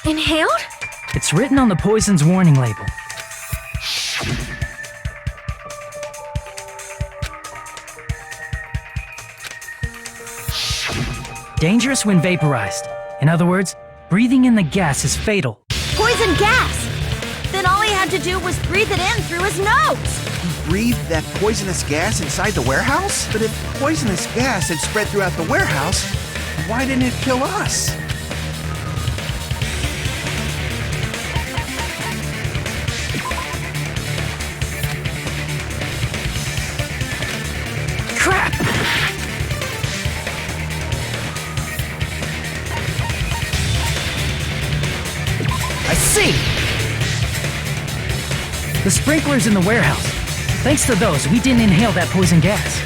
Inhaled? It's written on the poison's warning label. Dangerous when vaporized. In other words, breathing in the gas is fatal. Poison gas! Then all he had to do was breathe it in through his nose! He breathed that poisonous gas inside the warehouse? But if poisonous gas had spread throughout the warehouse, why didn't it kill us? Crap! I see! The sprinklers in the warehouse. Thanks to those, we didn't inhale that poison gas.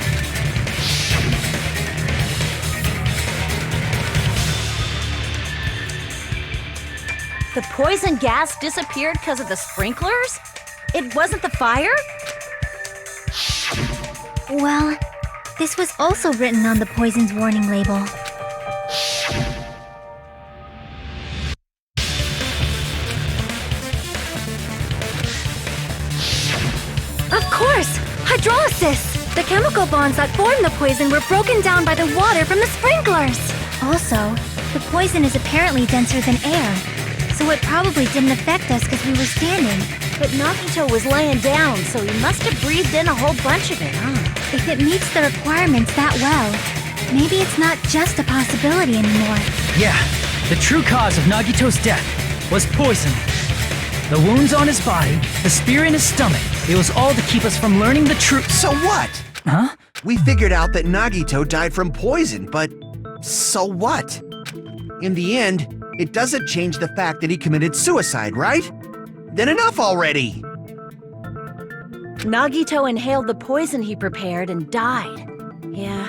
The poison gas disappeared because of the sprinklers? It wasn't the fire? Well, this was also written on the poison's warning label. Of course! Hydrolysis! The chemical bonds that formed the poison were broken down by the water from the sprinklers! Also, the poison is apparently denser than air, so it probably didn't affect us because we were standing. But Nagito was laying down, so he must have breathed in a whole bunch of it, huh? If it meets the requirements that well, maybe it's not just a possibility anymore. Yeah, the true cause of Nagito's death was poison. The wounds on his body, the spear in his stomach, it was all to keep us from learning the truth. So what? Huh? We figured out that Nagito died from poison, but so what? In the end, it doesn't change the fact that he committed suicide, right? Then enough already! Nagito inhaled the poison he prepared and died. Yeah,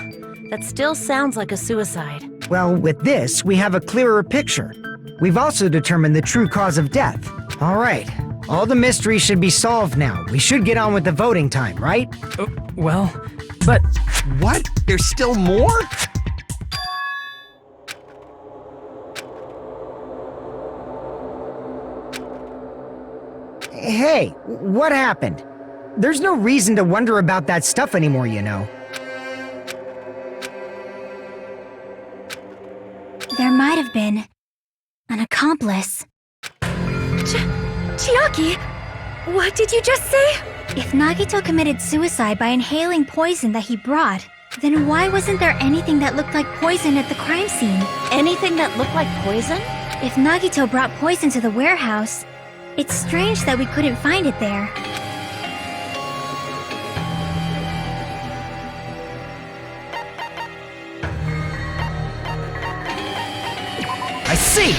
that still sounds like a suicide. Well, with this, we have a clearer picture. We've also determined the true cause of death. All right, all the mysteries should be solved now. We should get on with the voting time, right? Well, but... What? There's still more? Hey, what happened? There's no reason to wonder about that stuff anymore, you know. There might have been an accomplice. Chiaki, what did you just say? If Nagito committed suicide by inhaling poison that he brought, then why wasn't there anything that looked like poison at the crime scene? Anything that looked like poison? If Nagito brought poison to the warehouse, it's strange that we couldn't find it there. I see!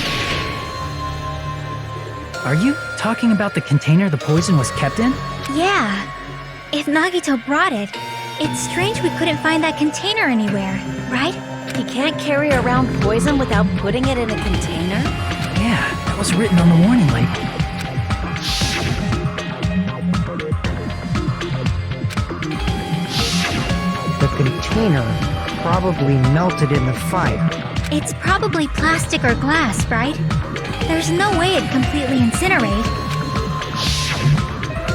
Are you talking about the container the poison was kept in? Yeah. If Nagito brought it, it's strange we couldn't find that container anywhere, right? He can't carry around poison without putting it in a container? Yeah, that was written on the warning label. The container probably melted in the fire. It's probably plastic or glass, right? There's no way it'd completely incinerate.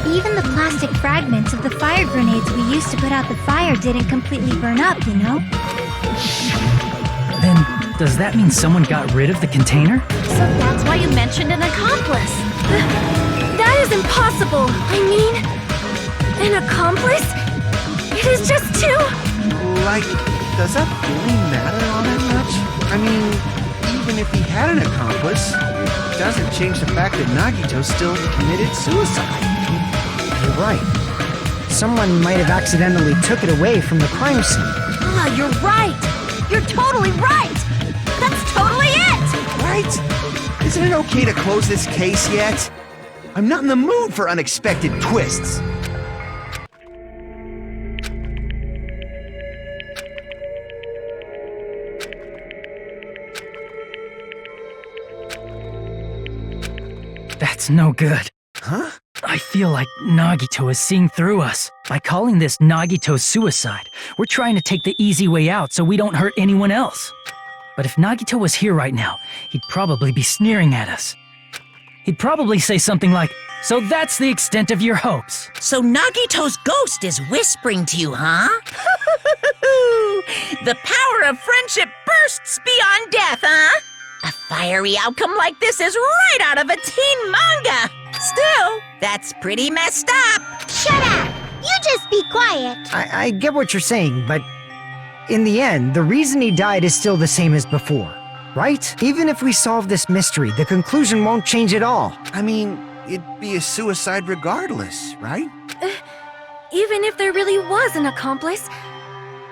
Even the plastic fragments of the fire grenades we used to put out the fire didn't completely burn up, you know? Then, does that mean someone got rid of the container? So that's why you mentioned an accomplice. That is impossible. I mean, an accomplice? It is just too... Like, does that really matter all that much? I mean, even if he had an accomplice, it doesn't change the fact that Nagito still committed suicide. You're right. Someone might have accidentally took it away from the crime scene. Ah, you're right. You're totally right. That's totally it. Right? Isn't it okay to close this case yet? I'm not in the mood for unexpected twists. That's no good. Huh? I feel like Nagito is seeing through us. By calling this Nagito's suicide, we're trying to take the easy way out so we don't hurt anyone else. But if Nagito was here right now, he'd probably be sneering at us. he'd probably say something like, "So that's the extent of your hopes." So Nagito's ghost is whispering to you, huh? The power of friendship bursts beyond death, huh? A fiery outcome like this is right out of a teen manga. Still, that's pretty messed up. Shut up! You just be quiet. I get what you're saying, but in the end, the reason he died is still the same as before, right? Even if we solve this mystery, the conclusion won't change at all. I mean, it'd be a suicide regardless, right? Even if there really was an accomplice,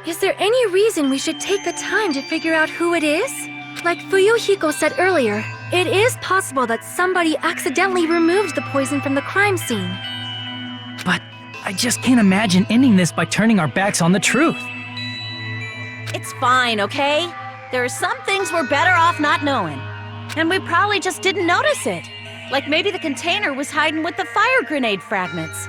is there any reason we should take the time to figure out who it is? Like Fuyuhiko said earlier, it is possible that somebody accidentally removed the poison from the crime scene. But I just can't imagine ending this by turning our backs on the truth. It's fine, okay? There are some things we're better off not knowing. And we probably just didn't notice it. Like maybe the container was hiding with the fire grenade fragments.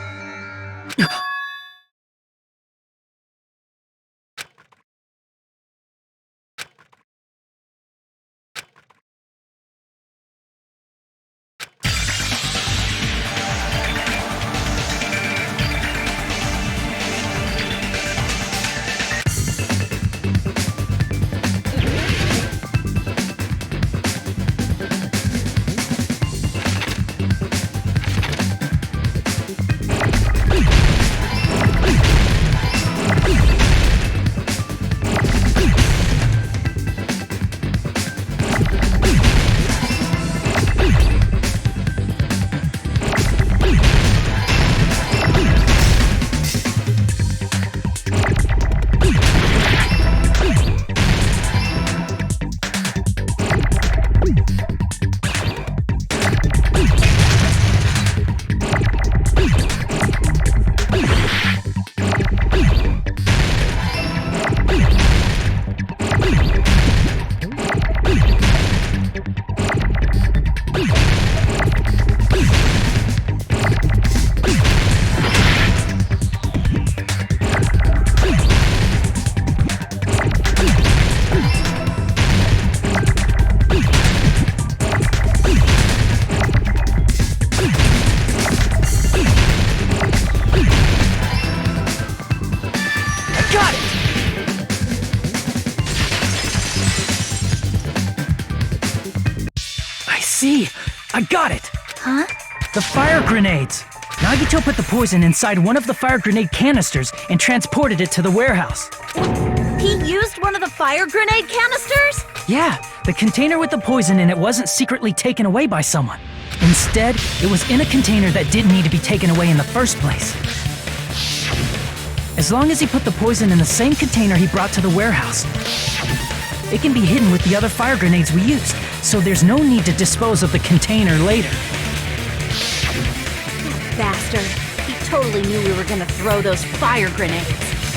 See, I got it! Huh? The fire grenades! Nagito put the poison inside one of the fire grenade canisters and transported it to the warehouse. He used one of the fire grenade canisters? Yeah, the container with the poison in it wasn't secretly taken away by someone. Instead, it was in a container that didn't need to be taken away in the first place. As long as he put the poison in the same container he brought to the warehouse, it can be hidden with the other fire grenades we used, so there's no need to dispose of the container later. Bastard. He totally knew we were gonna throw those fire grenades.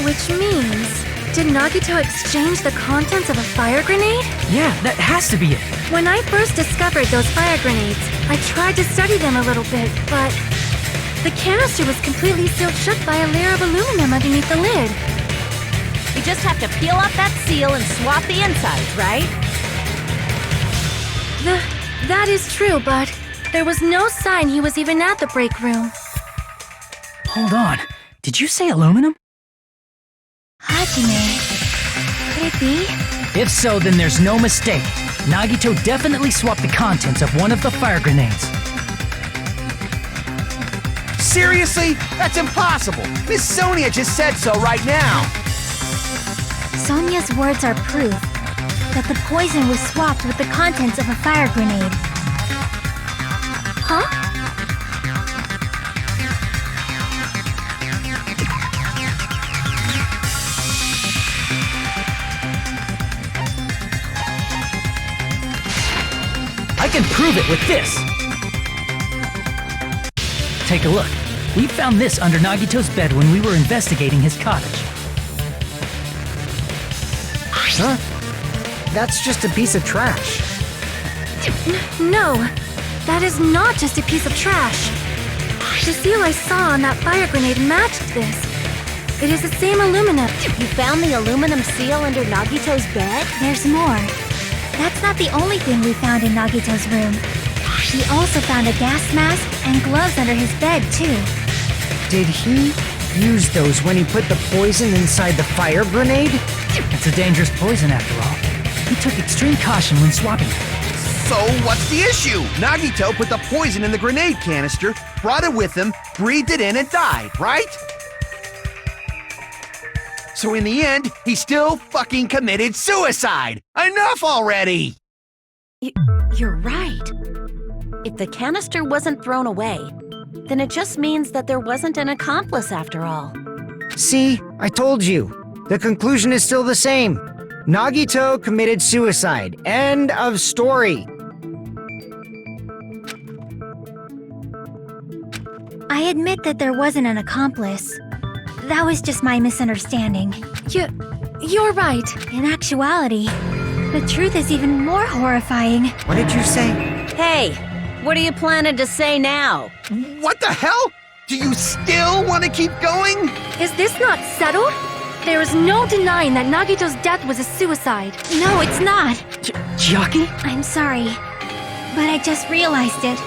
Which means, did Nagito exchange the contents of a fire grenade? Yeah, that has to be it. When I first discovered those fire grenades, I tried to study them a little bit, but the canister was completely sealed shut by a layer of aluminum underneath the lid. You just have to peel off that seal and swap the insides, right? That is true, but there was no sign he was even at the break room. Hold on. Did you say aluminum? Hajime. Could it be? If so, then there's no mistake. Nagito definitely swapped the contents of one of the fire grenades. Seriously? That's impossible! Miss Sonia just said so right now! Sonia's words are proof that the poison was swapped with the contents of a fire grenade. Huh? I can prove it with this! Take a look. We found this under Nagito's bed when we were investigating his cottage. Huh? That's just a piece of trash. No, that is not just a piece of trash. The seal I saw on that fire grenade matched this. It is the same aluminum. You found the aluminum seal under Nagito's bed? There's more. That's not the only thing we found in Nagito's room. He also found a gas mask and gloves under his bed, too. Did he use those when he put the poison inside the fire grenade? It's a dangerous poison after all. He took extreme caution when swapping it. So what's the issue? Nagito put the poison in the grenade canister, brought it with him, breathed it in, and died, right? So in the end, he still fucking committed suicide! Enough already! You're right. If the canister wasn't thrown away, then it just means that there wasn't an accomplice after all. See, I told you. The conclusion is still the same. Nagito committed suicide. End of story. I admit that there wasn't an accomplice. That was just my misunderstanding. You're right. In actuality, the truth is even more horrifying. What did you say? Hey, what are you planning to say now? What the hell? Do you still want to keep going? Is this not settled? There is no denying that Nagito's death was a suicide. No, it's not. Chiaki? I'm sorry, but I just realized it.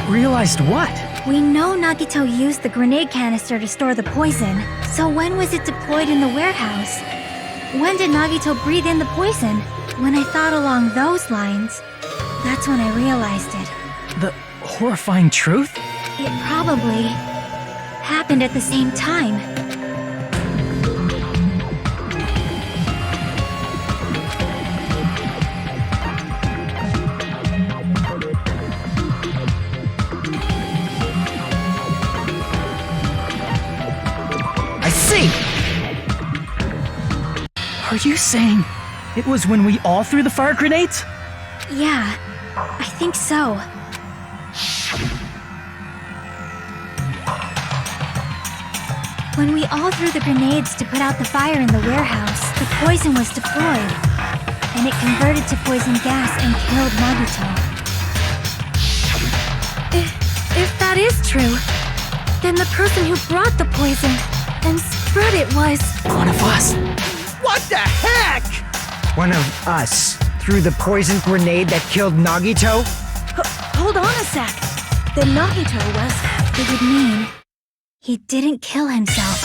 Realized what? We know Nagito used the grenade canister to store the poison, so when was it deployed in the warehouse? When did Nagito breathe in the poison? When I thought along those lines, that's when I realized it. The horrifying truth? It probably happened at the same time. I see! Are you saying it was when we all threw the fire grenades? Yeah, I think so. When we all threw the grenades to put out the fire in the warehouse, the poison was deployed, and it converted to poison gas and killed Nagito. If that is true, then the person who brought the poison and spread it was... One of us. What the heck? One of us threw the poison grenade that killed Nagito? Hold on a sec. Then Nagito was... It would mean he didn't kill himself.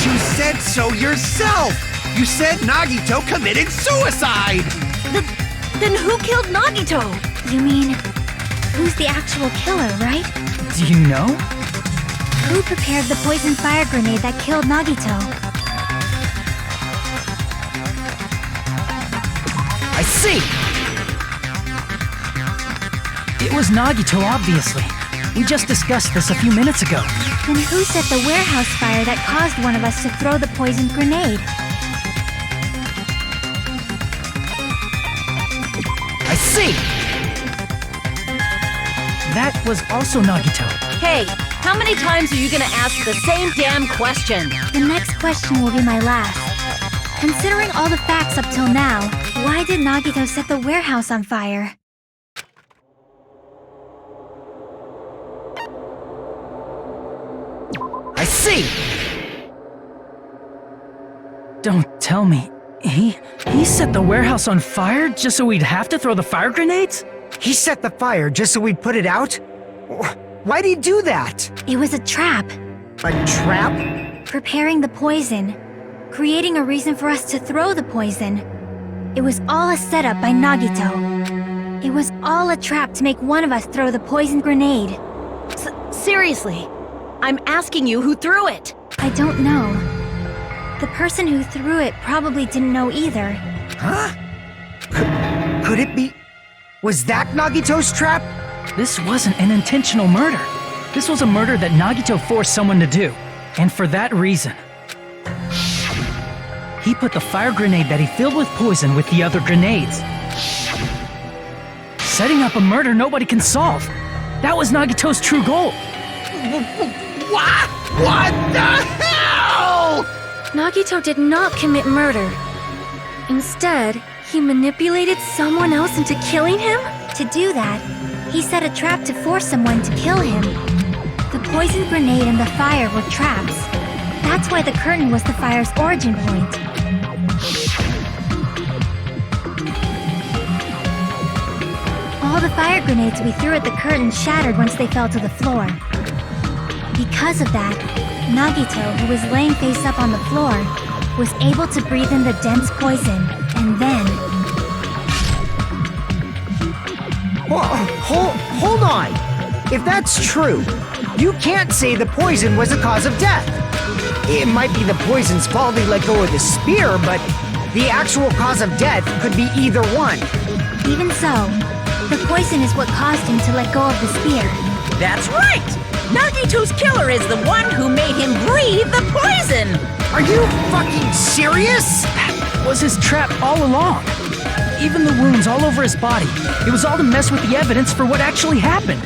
You said so yourself! You said Nagito committed suicide! Then who killed Nagito? You mean, who's the actual killer, right? Do you know? Who prepared the poison fire grenade that killed Nagito? I see! It was Nagito, obviously. We just discussed this a few minutes ago. Then who set the warehouse fire that caused one of us to throw the poisoned grenade? I see! That was also Nagito. Hey, how many times are you gonna ask the same damn question? The next question will be my last. Considering all the facts up till now, why did Nagito set the warehouse on fire? I see! Don't tell me. He set the warehouse on fire just so we'd have to throw the fire grenades? He set the fire just so we'd put it out? Why'd he do that? It was a trap. A trap? Preparing the poison. Creating a reason for us to throw the poison. It was all a setup by Nagito. It was all a trap to make one of us throw the poisoned grenade. Seriously, I'm asking you who threw it. I don't know. The person who threw it probably didn't know either. Huh? Could it be... Was that Nagito's trap? This wasn't an intentional murder. This was a murder that Nagito forced someone to do. And for that reason, he put the fire grenade that he filled with poison with the other grenades. Setting up a murder nobody can solve. That was Nagito's true goal. What? What the hell? Nagito did not commit murder. Instead, he manipulated someone else into killing him? To do that, he set a trap to force someone to kill him. The poison grenade and the fire were traps. That's why the curtain was the fire's origin point. All the fire grenades we threw at the curtain shattered once they fell to the floor. Because of that, Nagito, who was laying face up on the floor, was able to breathe in the dense poison, and then... Hold on! If that's true, you can't say the poison was the cause of death. It might be the poison's fault he let go of the spear, but the actual cause of death could be either one. Even so, the poison is what caused him to let go of the spear. That's right! Nagito's killer is the one who made him breathe the poison! Are you fucking serious? That was his trap all along. Even the wounds all over his body. It was all to mess with the evidence for what actually happened.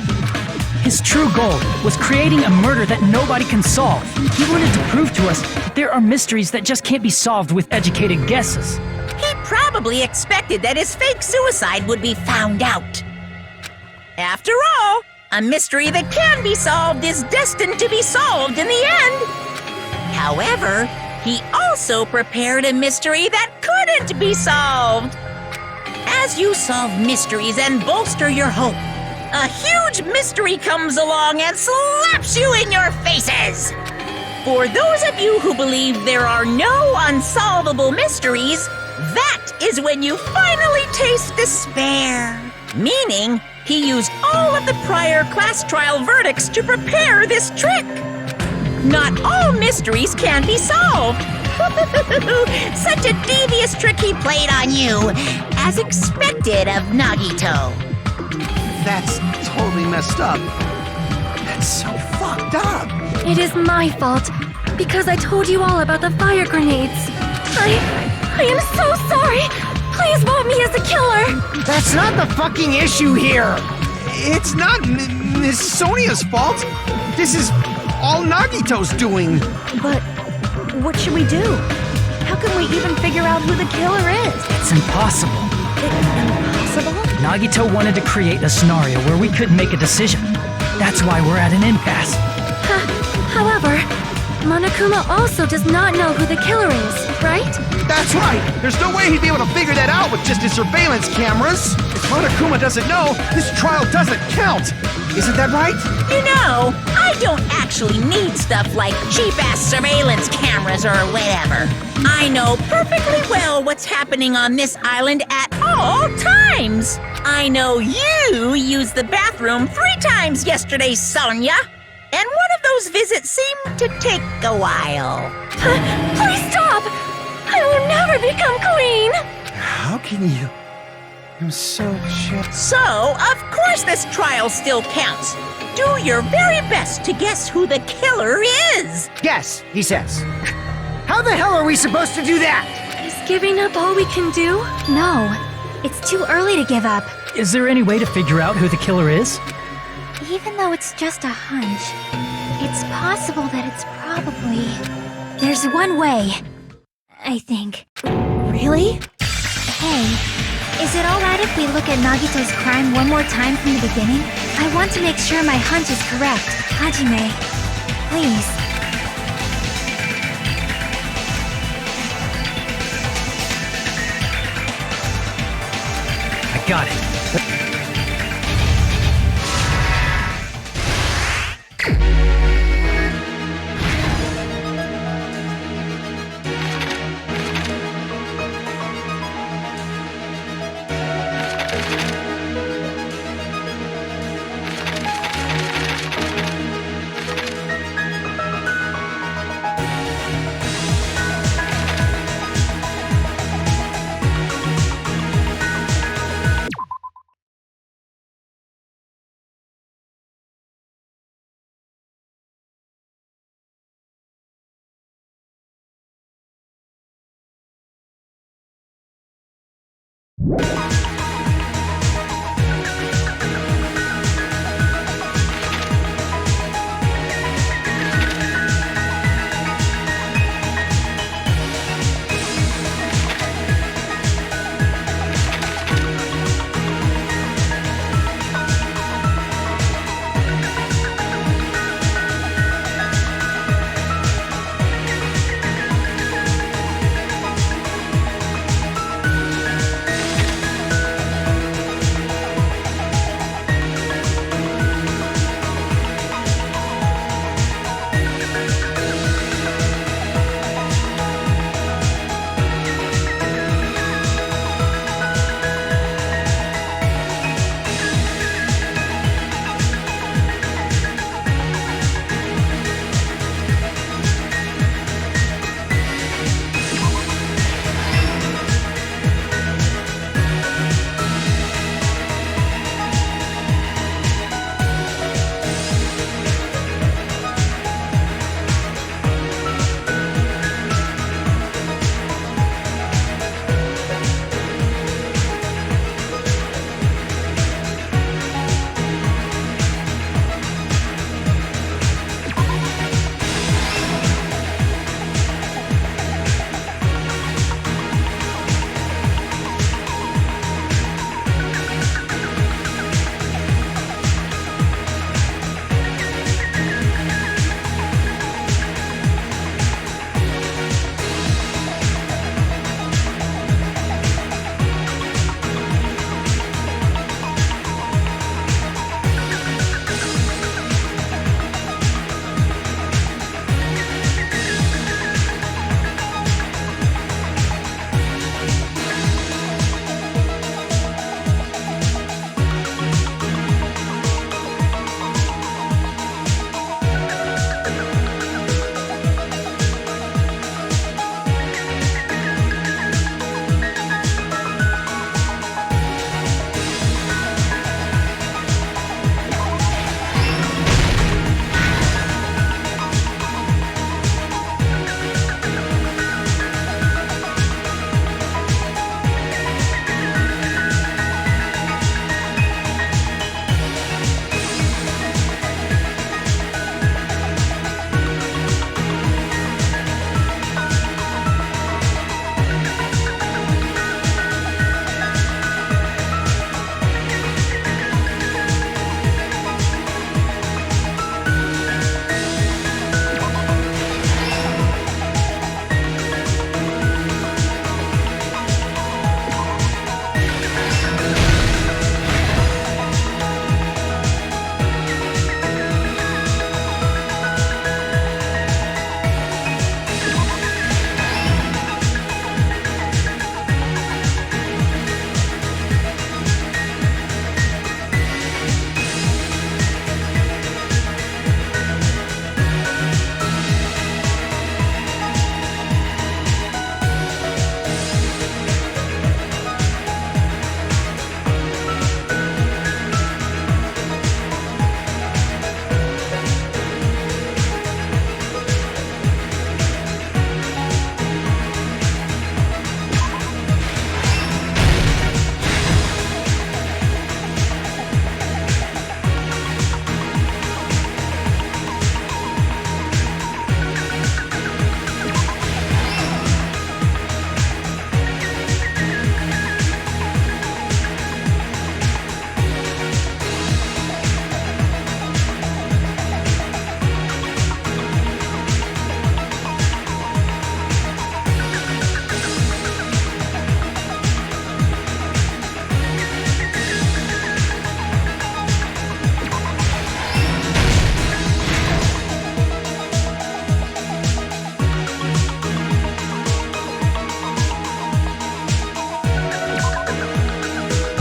His true goal was creating a murder that nobody can solve. He wanted to prove to us that there are mysteries that just can't be solved with educated guesses. He probably expected that his fake suicide would be found out. After all, a mystery that can be solved is destined to be solved in the end. However, he also prepared a mystery that couldn't be solved. As you solve mysteries and bolster your hope, a huge mystery comes along and slaps you in your faces. For those of you who believe there are no unsolvable mysteries, that is when you finally taste despair. Meaning, he used all of the prior class trial verdicts to prepare this trick. Not all mysteries can be solved. Such a devious trick he played on you, as expected of Nagito. That's totally messed up. That's so fucked up. It is my fault, because I told you all about the fire grenades. I am so sorry. Please vote me as the killer. That's not the fucking issue here. It's not Miss Sonia's fault. This is all Nagito's doing. But what should we do? How can we even figure out who the killer is? It's impossible. Impossible? Nagito wanted to create a scenario where we couldn't make a decision. That's why we're at an impasse. However, Monokuma also does not know who the killer is, right? That's right. There's no way he'd be able to figure that out with just his surveillance cameras. If Monokuma doesn't know, this trial doesn't count. Isn't that right? You know, I don't actually need stuff like cheap-ass surveillance cameras or whatever. I know perfectly well what's happening on this island at all times. I know you used the bathroom 3 times yesterday, Sonia. And one of those visits seemed to take a while. Please stop! I will never become queen! How can you? I'm so shit. So, of course this trial still counts. Do your very best to guess who the killer is. Yes, he says. How the hell are we supposed to do that? Is giving up all we can do? No, it's too early to give up. Is there any way to figure out who the killer is? Even though it's just a hunch, it's possible that it's probably... There's one way, I think. Really? Hey, is it alright if we look at Nagito's crime one more time from the beginning? I want to make sure my hunch is correct. Hajime, please. I got it.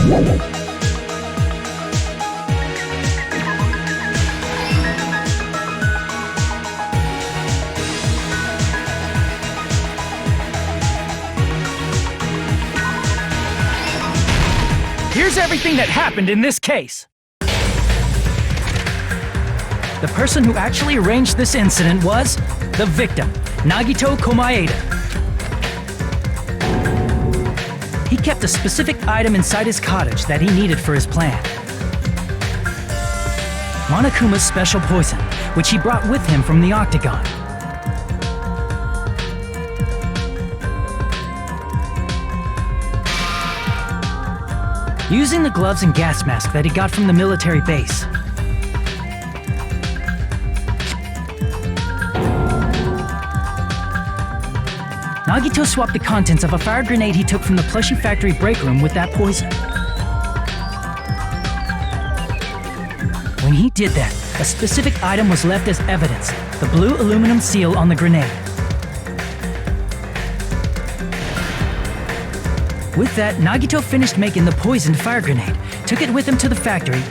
Here's everything that happened in this case. The person who actually arranged this incident was the victim, Nagito Komaeda. He kept a specific item inside his cottage that he needed for his plan. Monokuma's special poison, which he brought with him from the Octagon. Using the gloves and gas mask that he got from the military base. Nagito swapped the contents of a fire grenade he took from the plushie factory break room with that poison. When he did that, a specific item was left as evidence, the blue aluminum seal on the grenade. With that, Nagito finished making the poisoned fire grenade, took it with him to the factory,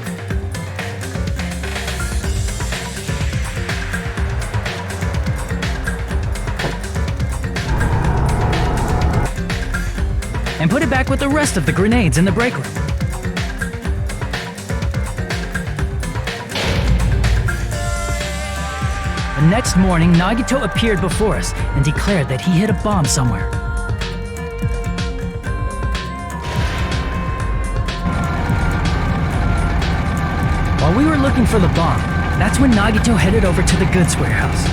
and put it back with the rest of the grenades in the break room. The next morning, Nagito appeared before us and declared that he hid a bomb somewhere. While we were looking for the bomb, that's when Nagito headed over to the goods warehouse.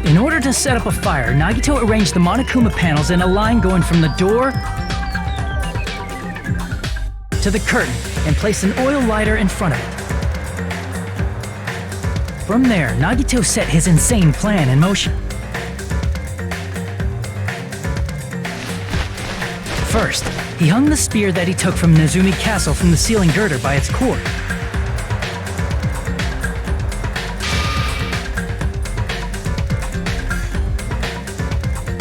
In order to set up a fire, Nagito arranged the Monokuma panels in a line going from the door to the curtain and placed an oil lighter in front of it. From there, Nagito set his insane plan in motion. First, he hung the spear that he took from Nezumi Castle from the ceiling girder by its cord.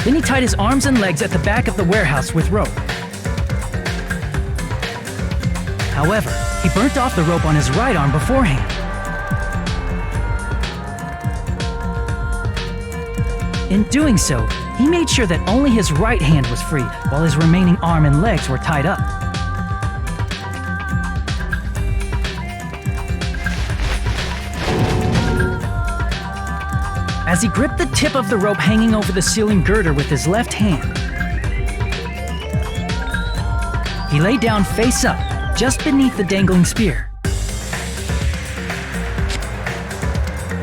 Then he tied his arms and legs at the back of the warehouse with rope. However, he burnt off the rope on his right arm beforehand. In doing so, he made sure that only his right hand was free, while his remaining arm and legs were tied up. As he gripped the tip of the rope hanging over the ceiling girder with his left hand, he lay down face up, just beneath the dangling spear.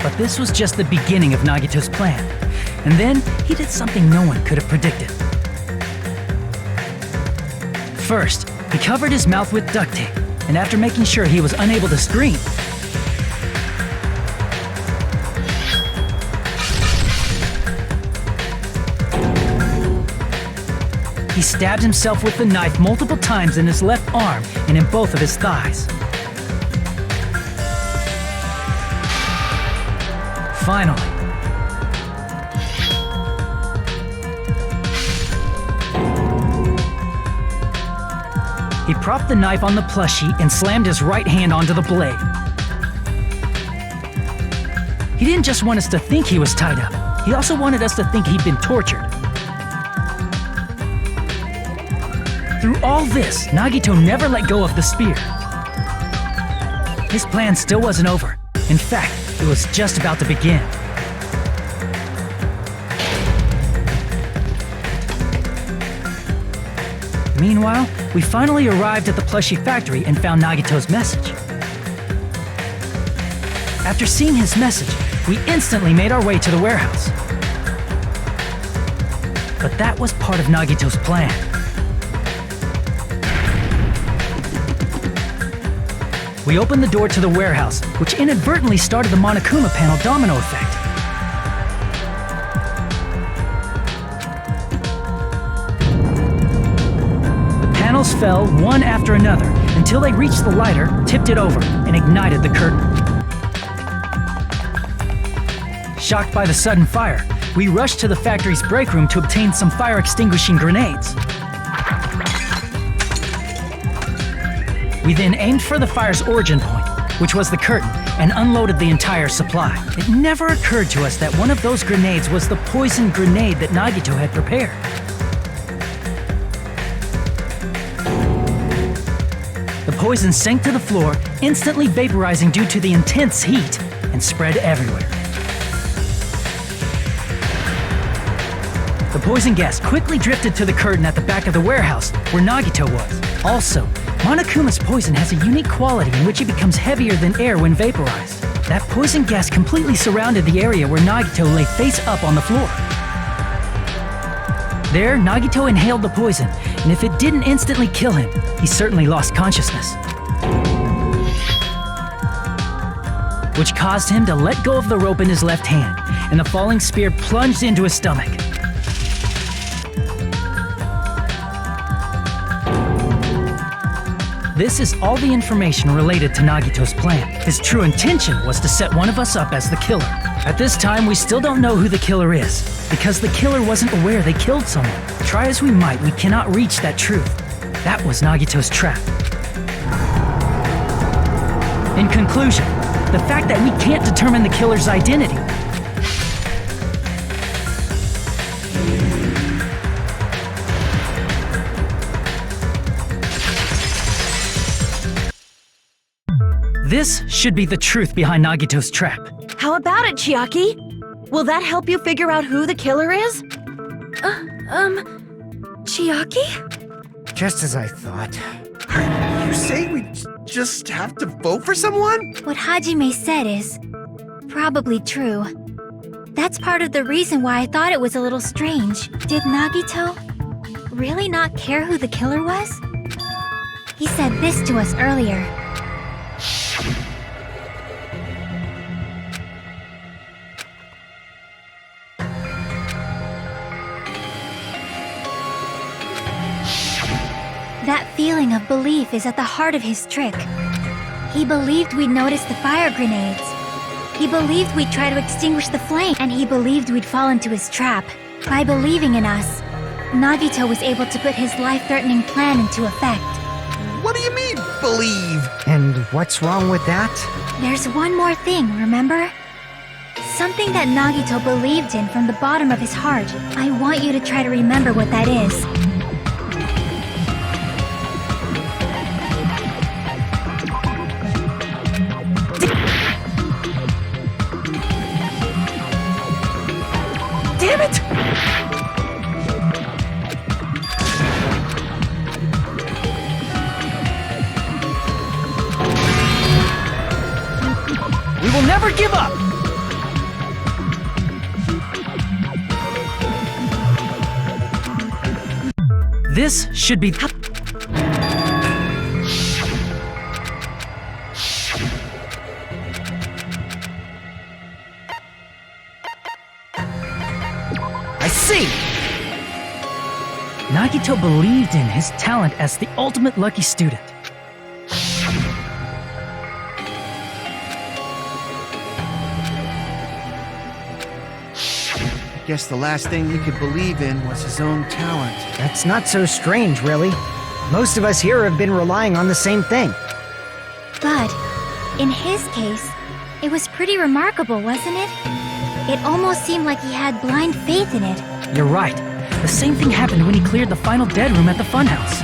But this was just the beginning of Nagito's plan. And then, he did something no one could have predicted. First, he covered his mouth with duct tape, and after making sure he was unable to scream, he stabbed himself with the knife multiple times in his left arm and in both of his thighs. Finally, he propped the knife on the plushie and slammed his right hand onto the blade. He didn't just want us to think he was tied up, he also wanted us to think he'd been tortured. Through all this, Nagito never let go of the spear. His plan still wasn't over. In fact, it was just about to begin. Meanwhile, we finally arrived at the plushie factory and found Nagito's message. After seeing his message, we instantly made our way to the warehouse. But that was part of Nagito's plan. We opened the door to the warehouse, which inadvertently started the Monokuma panel domino effect. Panels fell one after another until they reached the lighter, tipped it over, and ignited the curtain. Shocked by the sudden fire, we rushed to the factory's break room to obtain some fire-extinguishing grenades. We then aimed for the fire's origin point, which was the curtain, and unloaded the entire supply. It never occurred to us that one of those grenades was the poison grenade that Nagito had prepared. The poison sank to the floor, instantly vaporizing due to the intense heat, and spread everywhere. The poison gas quickly drifted to the curtain at the back of the warehouse, where Nagito was. Also, Monokuma's poison has a unique quality in which it becomes heavier than air when vaporized. That poison gas completely surrounded the area where Nagito lay face up on the floor. There, Nagito inhaled the poison, and if it didn't instantly kill him, he certainly lost consciousness. Which caused him to let go of the rope in his left hand, and the falling spear plunged into his stomach. This is all the information related to Nagito's plan. His true intention was to set one of us up as the killer. At this time, we still don't know who the killer is, because the killer wasn't aware they killed someone. Try as we might, we cannot reach that truth. That was Nagito's trap. In conclusion, the fact that we can't determine the killer's identity This should be the truth behind Nagito's trap. How about it, Chiaki? Will that help you figure out who the killer is? Chiaki? Just as I thought. You say we just have to vote for someone? What Hajime said is probably true. That's part of the reason why I thought it was a little strange. Did Nagito really not care who the killer was? He said this to us earlier. That feeling of belief is at the heart of his trick. He believed we'd notice the fire grenades. He believed we'd try to extinguish the flame, and he believed we'd fall into his trap. By believing in us, Nagito was able to put his life-threatening plan into effect. What do you mean, believe? And what's wrong with that? There's one more thing, remember? Something that Nagito believed in from the bottom of his heart. I want you to try to remember what that is. Damn it! We will never give up! This should be... I see! Nagito believed in his talent as the ultimate lucky student. Guess the last thing he could believe in was his own talent. That's not so strange, really. Most of us here have been relying on the same thing. But, in his case, it was pretty remarkable, wasn't it? It almost seemed like he had blind faith in it. You're right. The same thing happened when he cleared the final dead room at the funhouse.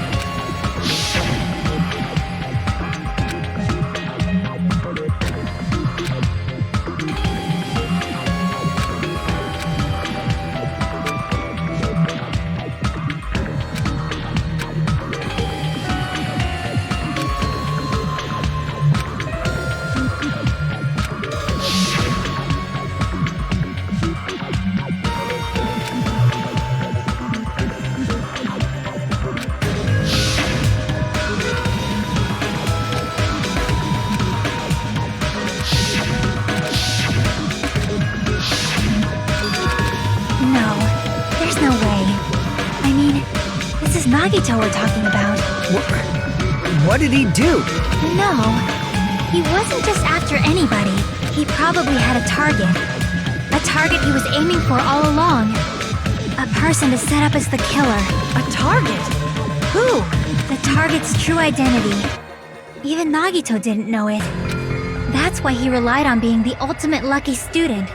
Nagito we're talking about. What did he do? No, he wasn't just after anybody. He probably had a target. A a target he was aiming for all along. A person to set up as the killer. A target? Who? The target's true identity. Even Nagito didn't know it. That's why he relied on being the ultimate lucky student,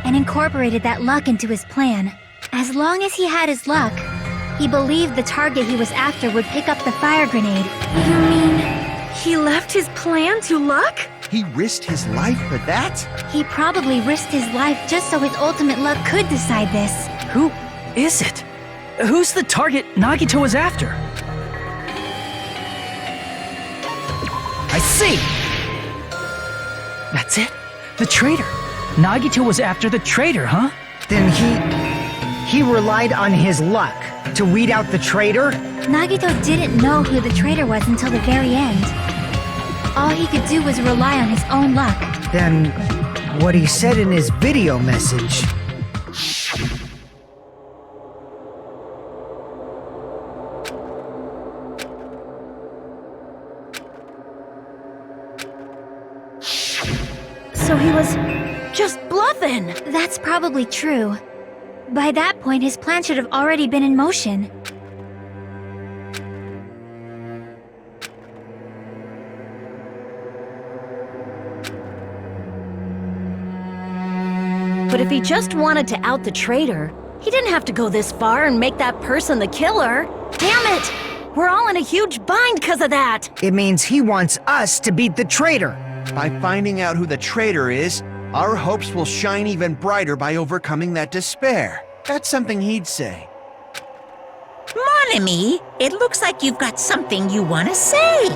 and incorporated that luck into his plan. As long as he had his luck, he believed the target he was after would pick up the fire grenade. You mean he left his plan to luck? He risked his life for that? He probably risked his life just so his ultimate luck could decide this. Who is it? Who's the target Nagito was after? I see! That's it? The traitor. Nagito was after the traitor, huh? Then he relied on his luck to weed out the traitor? Nagito didn't know who the traitor was until the very end. All he could do was rely on his own luck. Then what he said in his video message. So he was just bluffing. That's probably true. By that point, his plan should have already been in motion. But if he just wanted to out the traitor, he didn't have to go this far and make that person the killer. Damn it! We're all in a huge bind because of that! It means he wants us to beat the traitor. By finding out who the traitor is, our hopes will shine even brighter by overcoming that despair. That's something he'd say. Mon ami, it looks like you've got something you want to say.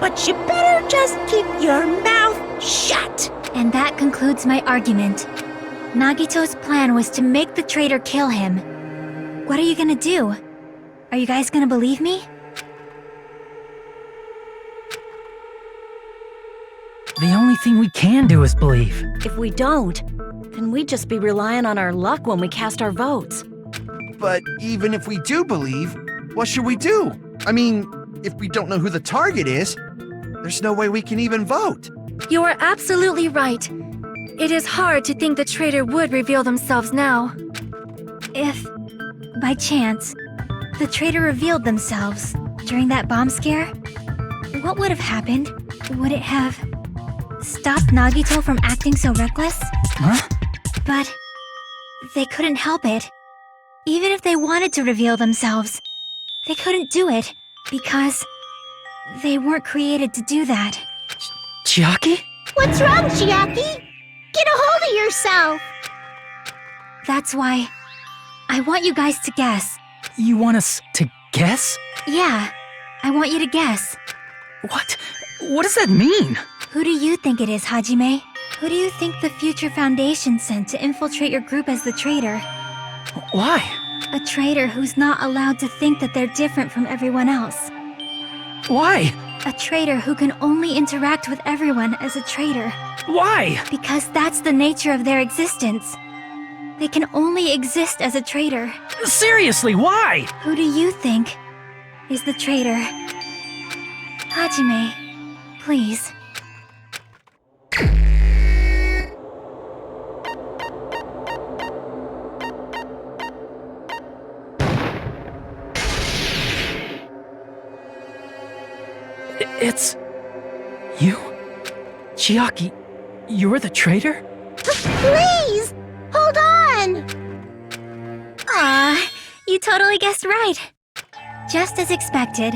But you better just keep your mouth shut. And that concludes my argument. Nagito's plan was to make the traitor kill him. What are you gonna do? Are you guys gonna believe me? The only thing we can do is believe. If we don't, then we'd just be relying on our luck when we cast our votes. But even if we do believe, what should we do? I mean, if we don't know who the target is, there's no way we can even vote. You are absolutely right. It is hard to think the traitor would reveal themselves now. If, by chance, the traitor revealed themselves during that bomb scare, what would have happened? Would it have stopped Nagito from acting so reckless? Huh? But they couldn't help it. Even if they wanted to reveal themselves, they couldn't do it because they weren't created to do that. Chiaki? What's wrong, Chiaki? Get a hold of yourself! That's why I want you guys to guess. You want us to guess? Yeah, I want you to guess. What? What does that mean? Who do you think it is, Hajime? Who do you think the Future Foundation sent to infiltrate your group as the traitor? Why? A traitor who's not allowed to think that they're different from everyone else. Why? A traitor who can only interact with everyone as a traitor. Why? Because that's the nature of their existence. They can only exist as a traitor. Seriously, why? Who do you think is the traitor? Hajime, please. It's... you? Chiaki, you're the traitor? Please! Hold on! Aw, you totally guessed right. Just as expected.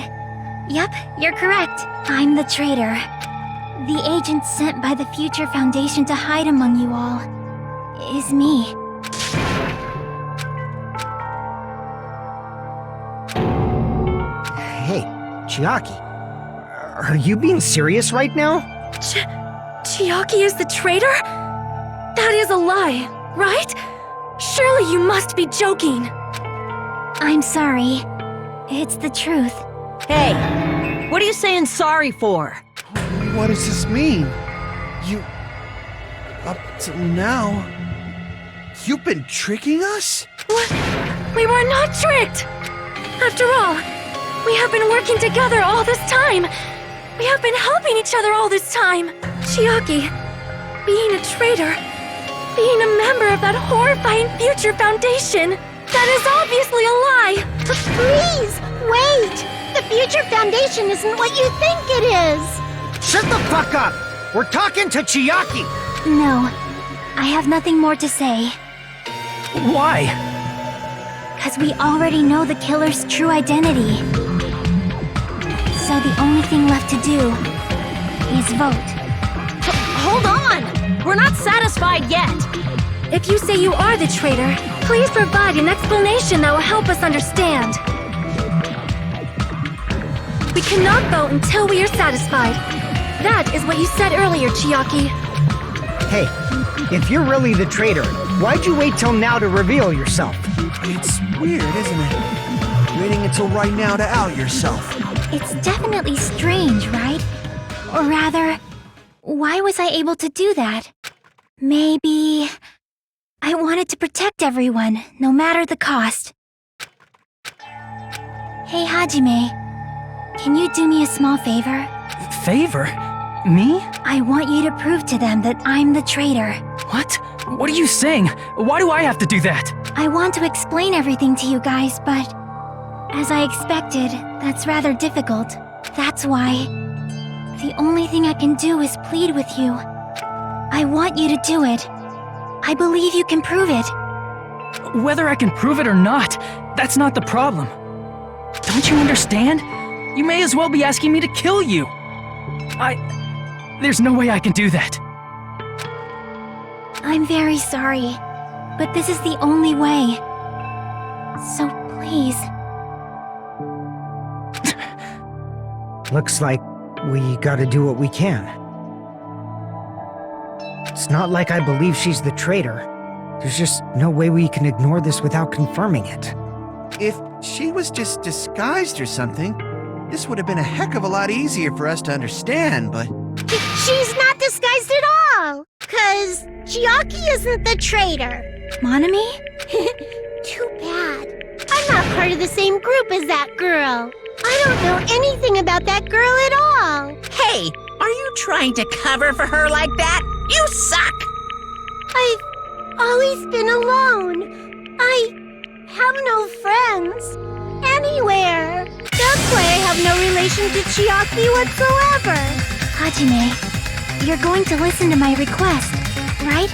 Yep, you're correct. I'm the traitor. The agent sent by the Future Foundation to hide among you all is me. Hey, Chiaki. Are you being serious right now? Chiaki is the traitor? That is a lie, right? Surely you must be joking. I'm sorry. It's the truth. Hey, what are you saying sorry for? What does this mean? Up till now, you've been tricking us? What? We were not tricked! After all, we have been working together all this time. We have been helping each other all this time. Chiaki, being a traitor, Being a member of that horrifying Future Foundation! That is obviously a lie! Please, wait! The Future Foundation isn't what you think it is! Shut the fuck up! We're talking to Chiaki! No, I have nothing more to say. Why? Because we already know the killer's true identity. So the only thing left to do is vote. Hold on! We're not satisfied yet! If you say you are the traitor, please provide an explanation that will help us understand. We cannot vote until we are satisfied. That is what you said earlier, Chiaki. Hey, if you're really the traitor, why'd you wait till now to reveal yourself? It's weird, isn't it? Waiting until right now to out yourself. It's definitely strange, right? Or rather, why was I able to do that? Maybe I wanted to protect everyone, no matter the cost. Hey, Hajime, can you do me a small favor? Favor? Me? I want you to prove to them that I'm the traitor. What? What are you saying? Why do I have to do that? I want to explain everything to you guys, but as I expected, that's rather difficult. That's why the only thing I can do is plead with you. I want you to do it. I believe you can prove it. Whether I can prove it or not, that's not the problem. Don't you understand? You may as well be asking me to kill you. There's no way I can do that. I'm very sorry, but this is the only way. So please. Looks like we gotta do what we can. It's not like I believe she's the traitor. There's just no way we can ignore this without confirming it. If she was just disguised or something, this would have been a heck of a lot easier for us to understand, but... She's not disguised at all! 'Cause Chiaki isn't the traitor. Monami? Too bad. I'm not part of the same group as that girl. I don't know anything about that girl at all. Hey, are you trying to cover for her like that? You suck! I've always been alone. I have no friends. Anywhere. That's why I have no relation to Chiaki whatsoever. Hajime, you're going to listen to my request, right?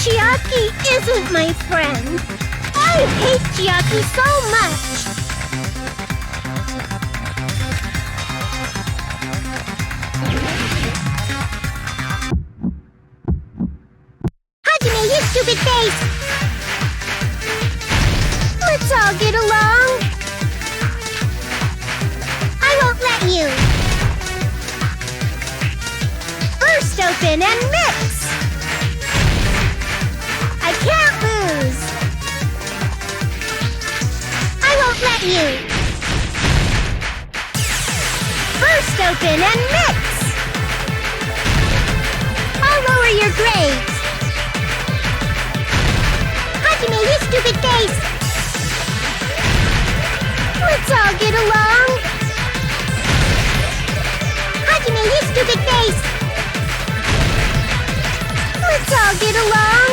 Chiaki isn't my friend. I hate Chiaki so much. Hajime, you stupid face! Let's all get along. I won't let you. Burst open and mix. I can't lose. I won't let you. Burst open and mix. I'll lower your grades. Hajime, you stupid face. Let's all get along. Hajime, you stupid face. Let's all get along.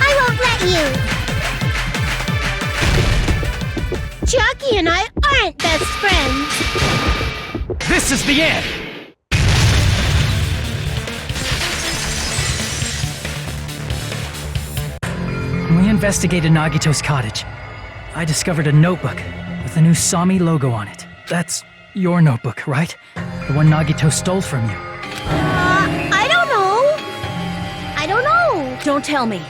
I won't let you. Chiaki and I aren't best friends. This is the end! When we investigated Nagito's cottage, I discovered a notebook with the new Sami logo on it. That's your notebook, right? The one Nagito stole from you. I don't know. I don't know. Don't tell me.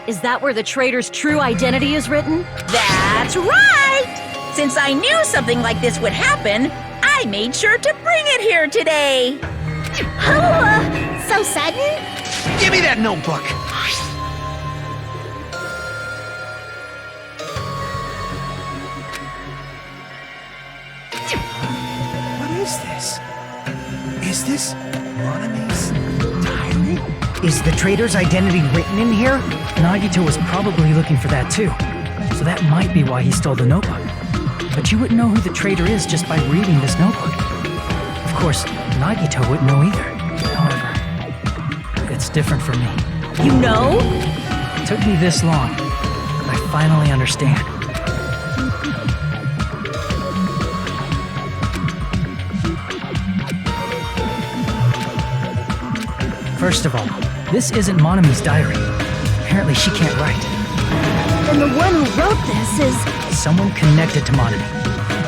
Is that where the traitor's true identity is written? That's right! Since I knew something like this would happen, I made sure to bring it here today. Oh, so sudden? Give me that notebook! What is this? Is this Monami's diary? Is the traitor's identity written in here? Nagito was probably looking for that too, so that might be why he stole the notebook. But you wouldn't know who the traitor is just by reading this notebook. Of course, Nagito wouldn't know either. However, it's different for me. You know? It took me this long, but I finally understand. First of all, this isn't Monami's diary. Apparently she can't write. And the one who wrote this is... Someone connected to Monami.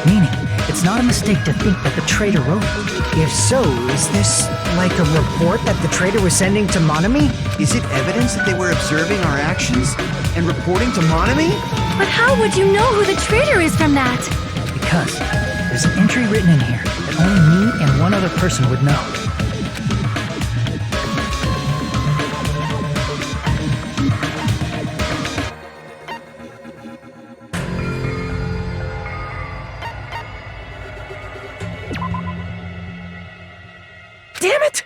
Meaning, it's not a mistake to think that the traitor wrote it. If so, is this like a report that the traitor was sending to Monami? Is it evidence that they were observing our actions and reporting to Monami? But how would you know who the traitor is from that? Because there's an entry written in here that only me and one other person would know. Damn it!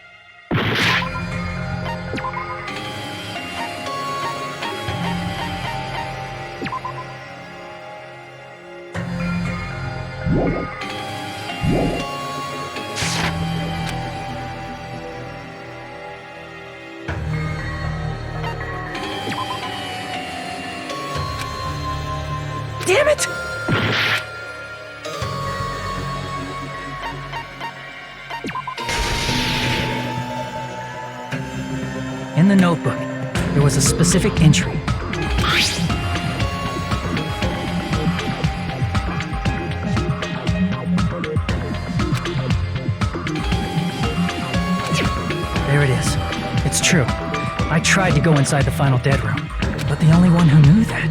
Damn it! In the notebook, there was a specific entry. There it is. It's true. I tried to go inside the final dead room, but the only one who knew that.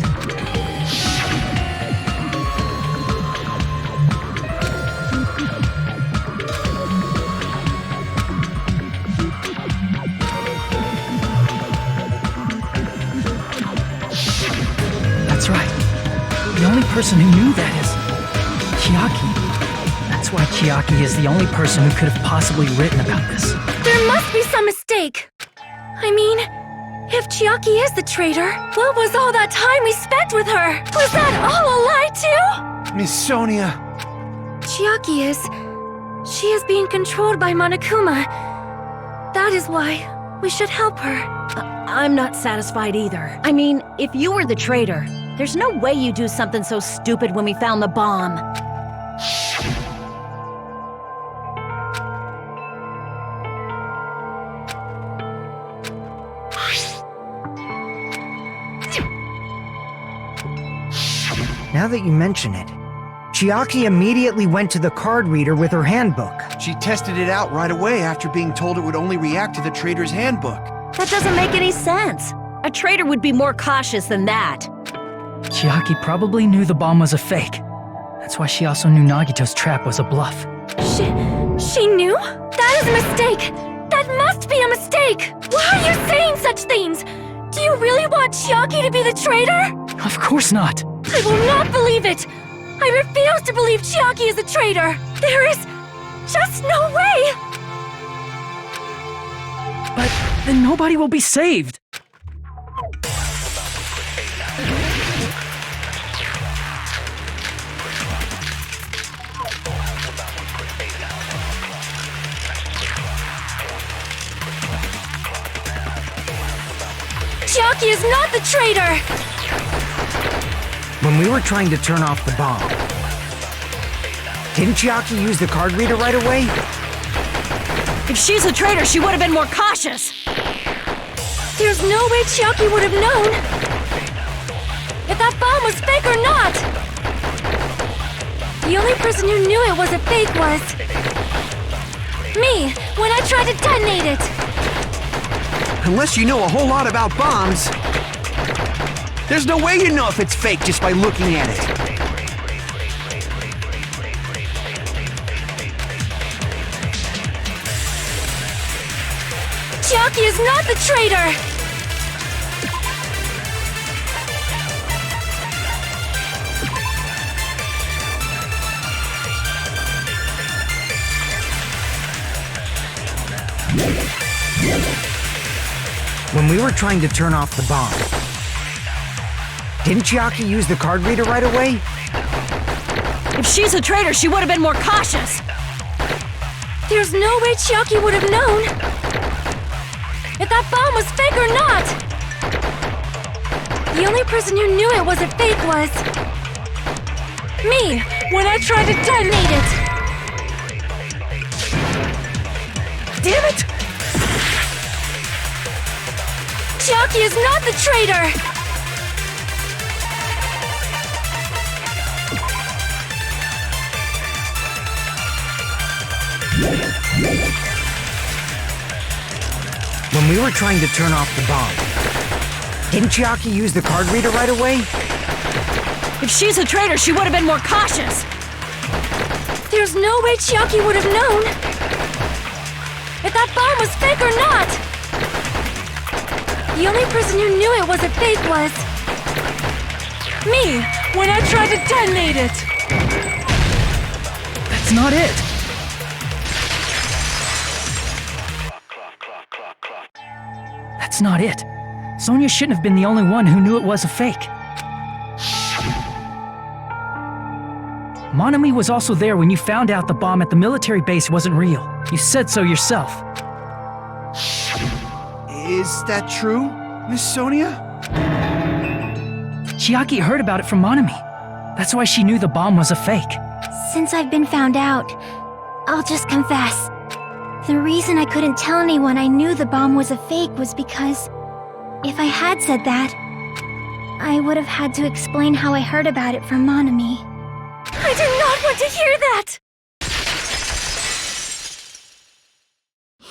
That's right. The only person who knew that is Chiaki. That's why Chiaki is the only person who could have possibly written about this. There must be some mistake. I mean, if Chiaki is the traitor, what was all that time we spent with her? Was that all a lie too? Miss Sonia. Chiaki is... She is being controlled by Monokuma. That is why we should help her. I'm not satisfied either. I mean, if you were the traitor, there's no way you'd do something so stupid when we found the bomb. Now that you mention it, Chiaki immediately went to the card reader with her handbook. She tested it out right away after being told it would only react to the traitor's handbook. That doesn't make any sense. A traitor would be more cautious than that. Chiaki probably knew the bomb was a fake. That's why she also knew Nagito's trap was a bluff. She knew? That is a mistake! That must be a mistake! Why are you saying such things? Do you really want Chiaki to be the traitor? Of course not. I will not believe it! I refuse to believe Chiaki is a traitor! There is just no way! But then nobody will be saved. Chiaki is not the traitor! When we were trying to turn off the bomb, didn't Chiaki use the card reader right away? If she's a traitor, she would have been more cautious. There's no way Chiaki would have known if that bomb was fake or not! The only person who knew it was a fake was... me, when I tried to detonate it! Unless you know a whole lot about bombs, there's no way you know if it's fake just by looking at it. Chiaki is not the traitor! When we were trying to turn off the bomb, didn't Chiaki use the card reader right away? If she's a traitor, she would have been more cautious. There's no way Chiaki would have known that bomb was fake or not! The only person who knew it wasn't fake was... me, when I tried to detonate it! Damn it! Chiaki is not the traitor! When we were trying to turn off the bomb, didn't Chiaki use the card reader right away? If she's a traitor, she would have been more cautious. There's no way Chiaki would have known if that bomb was fake or not! The only person who knew it wasn't fake was... me, when I tried to detonate it! That's not it. That's not it. Sonia shouldn't have been the only one who knew it was a fake. Monami was also there when you found out the bomb at the military base wasn't real. You said so yourself. Is that true, Miss Sonia? Chiaki heard about it from Monami. That's why she knew the bomb was a fake. Since I've been found out, I'll just confess. The reason I couldn't tell anyone I knew the bomb was a fake was because if I had said that, I would have had to explain how I heard about it from Monami. I do not want to hear that!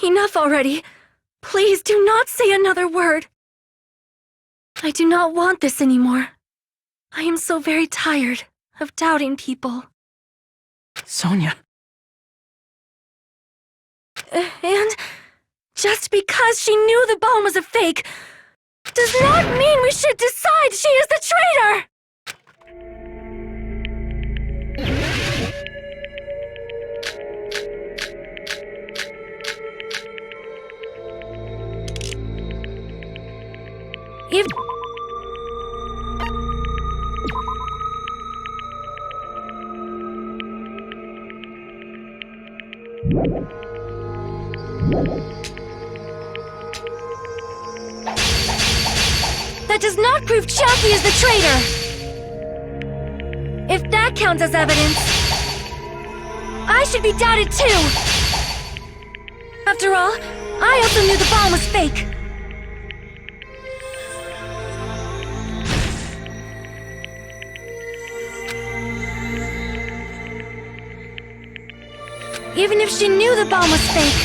Enough already. Please do not say another word. I do not want this anymore. I am so very tired of doubting people. Sonia. And just because she knew the bomb was a fake does not mean we should decide she is the traitor! If... that does not prove Chiaki is the traitor! If that counts as evidence, I should be doubted too! After all, I also knew the bomb was fake. Even if she knew the bomb was fake,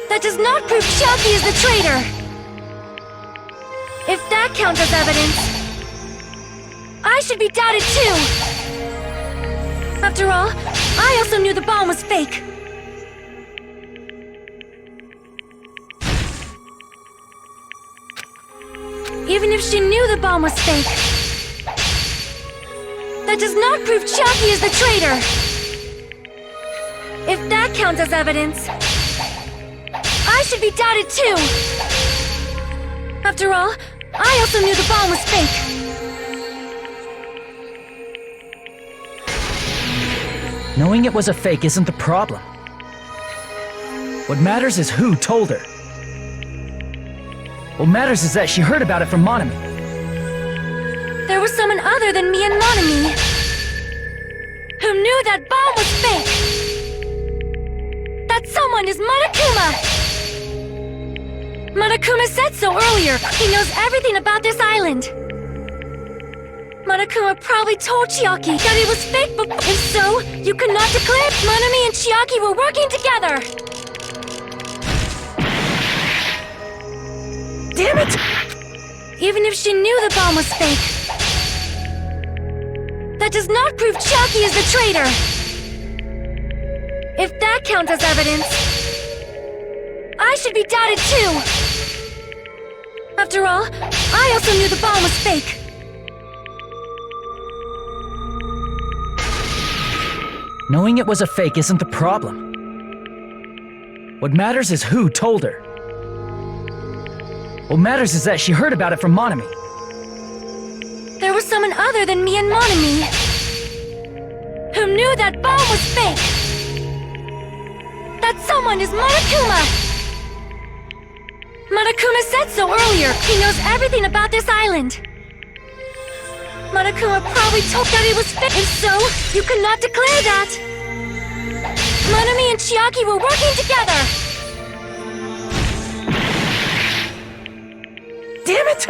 that does not prove Chiaki is the traitor! If that counts as evidence, I should be doubted too! After all, I also knew the bomb was fake. Even if she knew the bomb was fake, that does not prove Chiaki is the traitor! If that counts as evidence, I should be doubted too! After all, I also knew the bomb was fake. Knowing it was a fake isn't the problem. What matters is who told her. What matters is that she heard about it from Monami. There was someone other than me and Monami who knew that bomb was fake. That someone is Monokuma! Monokuma said so earlier. He knows everything about this island. Monokuma probably told Chiaki that it was fake, but if so, you could not declare Monami and Chiaki were working together. Damn it! Even if she knew the bomb was fake, that does not prove Chiaki is the traitor. If that counts as evidence, I should be doubted too! After all, I also knew the bomb was fake. Knowing it was a fake isn't the problem. What matters is who told her. What matters is that she heard about it from Monami. There was someone other than me and Monami who knew that bomb was fake. That someone is Monokuma! Monokuma said so earlier. He knows everything about this island. Monokuma probably told that it was fake. If so, you could not declare that. Monami and Chiaki were working together. Damn it!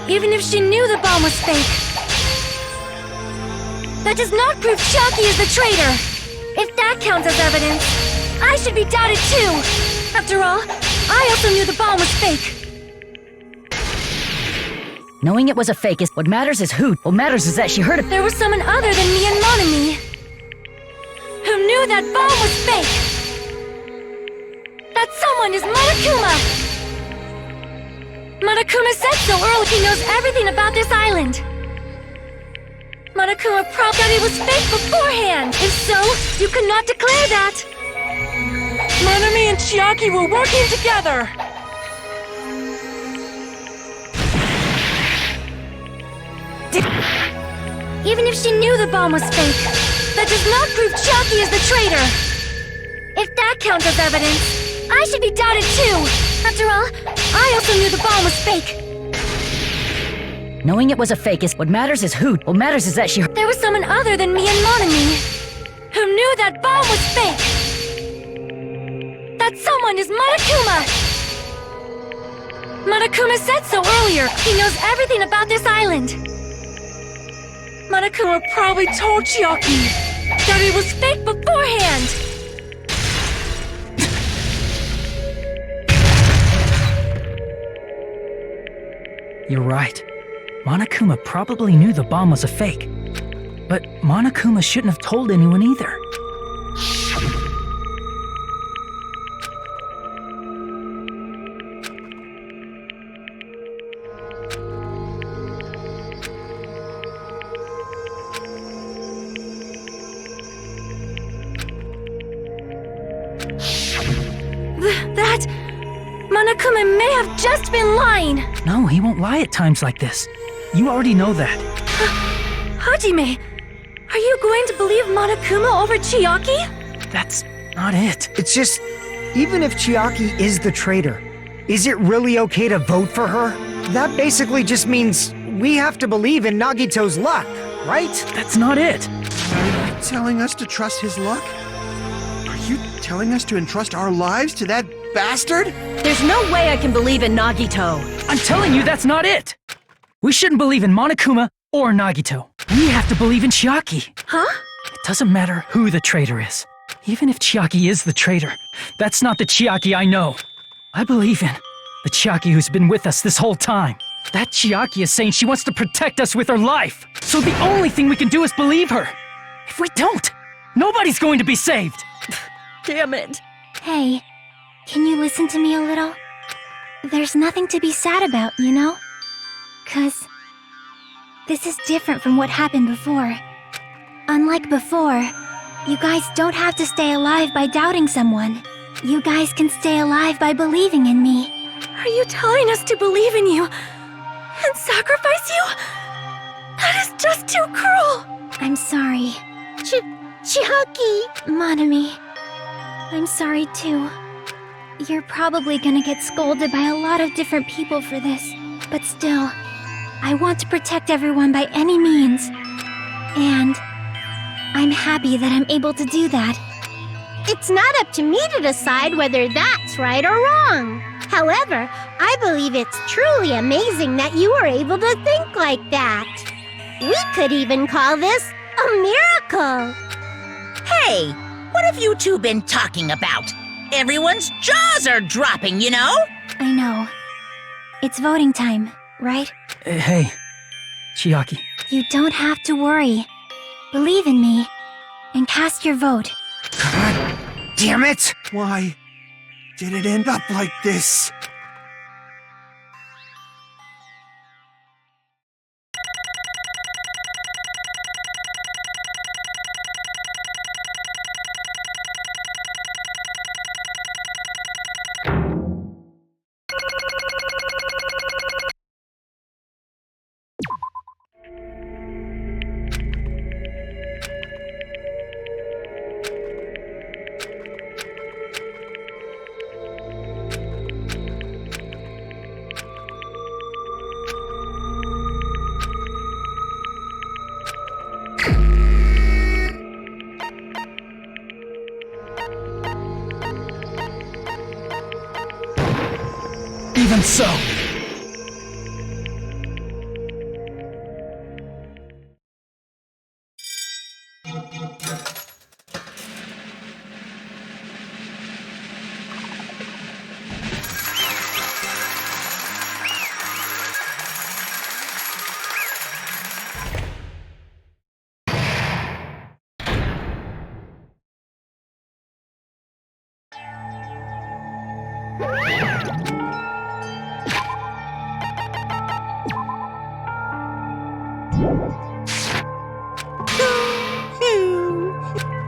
Even if she knew the bomb was fake, that does not prove Chiaki is the traitor. If that counts as evidence, I should be doubted too. After all, I also knew the bomb was fake. Knowing it was a fake is what matters is who. What matters is that she heard it. There was someone other than me and Monami who knew that bomb was fake. That someone is Monokuma. Monokuma said so early. He knows everything about this island. Monokuma probably thought it was fake beforehand. If so, you could not declare that. Monami and Chiaki were working together. Even if she knew the bomb was fake, that does not prove Chiaki is the traitor. If that counts as evidence, I should be doubted too. After all, I also knew the bomb was fake. Knowing it was a fake is what matters is who. What matters is that she heard. There was someone other than me and Monami who knew that bomb was fake. That someone is Monokuma. Monokuma said so earlier. He knows everything about this island. Monokuma probably told Chiaki that it was fake beforehand. You're right. Monokuma probably knew the bomb was a fake. But Monokuma shouldn't have told anyone either. That... Monokuma may have just been lying. No, he won't lie at times like this. You already know that. Hajime, are you going to believe Monokuma over Chiaki? That's not it. It's just, even if Chiaki is the traitor, is it really okay to vote for her? That basically just means we have to believe in Nagito's luck, right? That's not it. Are you telling us to trust his luck? Are you telling us to entrust our lives to that bastard? There's no way I can believe in Nagito. I'm telling you that's not it. We shouldn't believe in Monokuma or Nagito. We have to believe in Chiaki. Huh? It doesn't matter who the traitor is. Even if Chiaki is the traitor, that's not the Chiaki I know. I believe in the Chiaki who's been with us this whole time. That Chiaki is saying she wants to protect us with her life. So the only thing we can do is believe her. If we don't, nobody's going to be saved. Damn it. Hey, can you listen to me a little? There's nothing to be sad about, you know? 'Cause this is different from what happened before. Unlike before, you guys don't have to stay alive by doubting someone. You guys can stay alive by believing in me. Are you telling us to believe in you and sacrifice you? That is just too cruel. I'm sorry. Chiaki! Monami, I'm sorry too. You're probably gonna get scolded by a lot of different people for this, but still, I want to protect everyone by any means. And I'm happy that I'm able to do that. It's not up to me to decide whether that's right or wrong. However, I believe it's truly amazing that you were able to think like that. We could even call this a miracle. Hey, what have you two been talking about? Everyone's jaws are dropping, you know? I know. It's voting time, right? Hey, Chiaki. You don't have to worry. Believe in me, and cast your vote. God damn it! Why did it end up like this? Even so.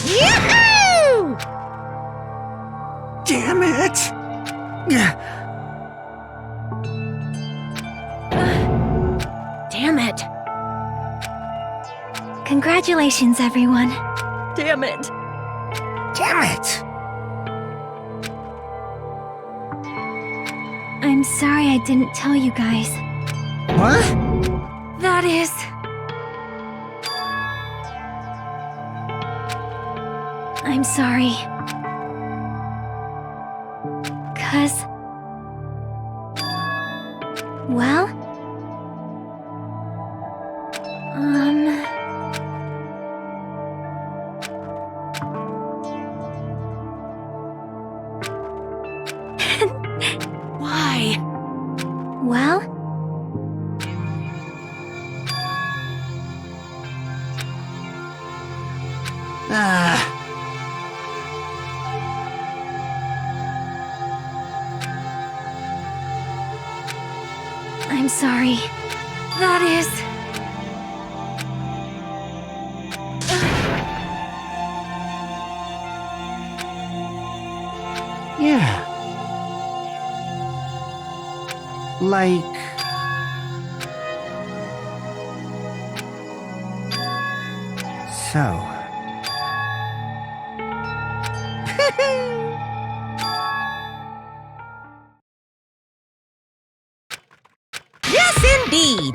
Yahoo! Damn it! Damn it. Congratulations, everyone. Damn it. Damn it! I'm sorry I didn't tell you guys. What? That is. I'm sorry. 'Cause... Well... Why? Well... I'm sorry. That is. Yeah. Like... So... Yes, indeed.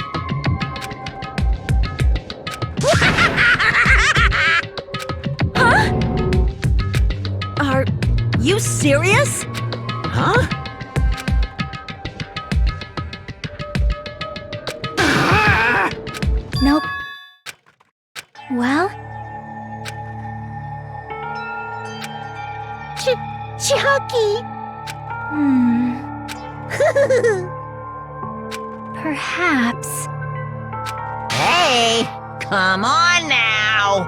Are you serious? Huh? Nope. Well... Chucky! Perhaps... Hey, come on now.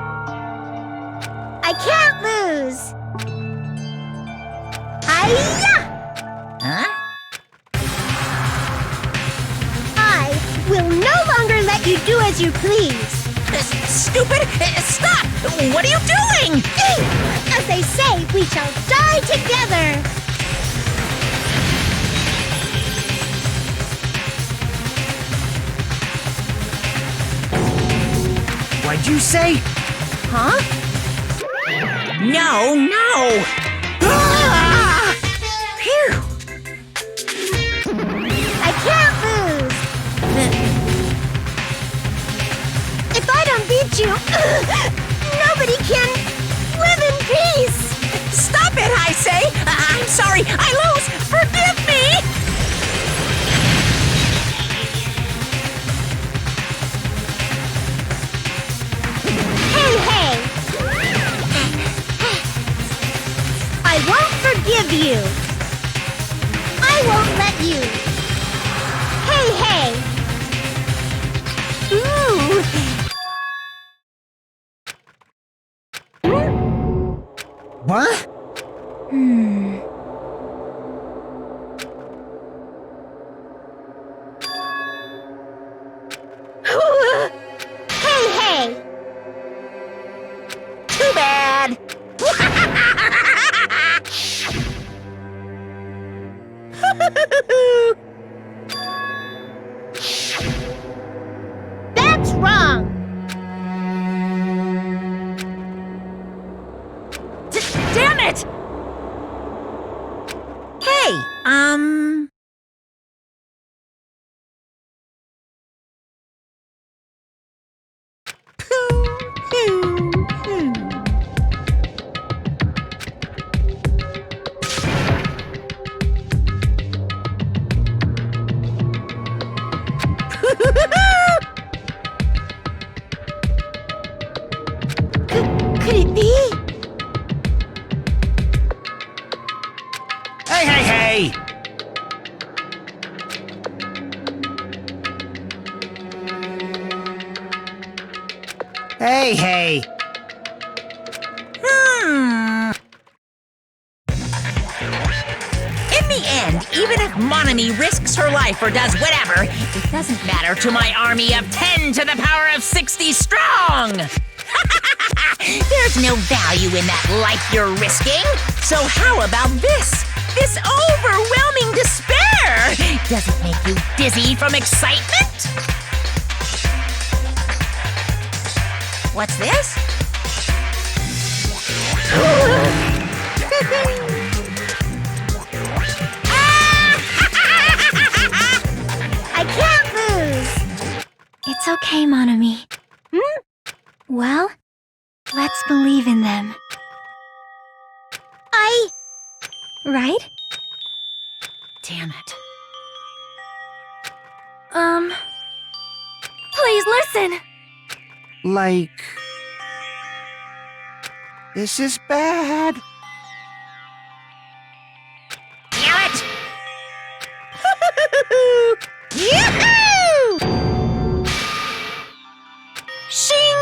I can't lose! Hiya! Huh? I will no longer let you do as you please! Stupid! Stop! What are you doing? As they say, we shall die together! What'd you say? Huh? No, no! Ah! Phew! I can't lose! If I don't beat you, nobody can live in peace! Stop it, I say! I'm sorry, I lose! Forgive me! Hey, hey! I won't forgive you! I won't let you! Hey, hey! Ooh! What? Hey, hey! Too bad! That's wrong! Damn it! Hey, Hey. In the end, even if Monami risks her life or does whatever, it doesn't matter to my army of 10 to the power of 60 strong! There's no value in that life you're risking. So how about this? This overwhelming despair! Does it make you dizzy from excitement? What's this? I can't lose. It's okay, Monami. Well, let's believe in them. Right? Damn it. Please listen! Like... This is bad. Damn it! Yahoo! Shing!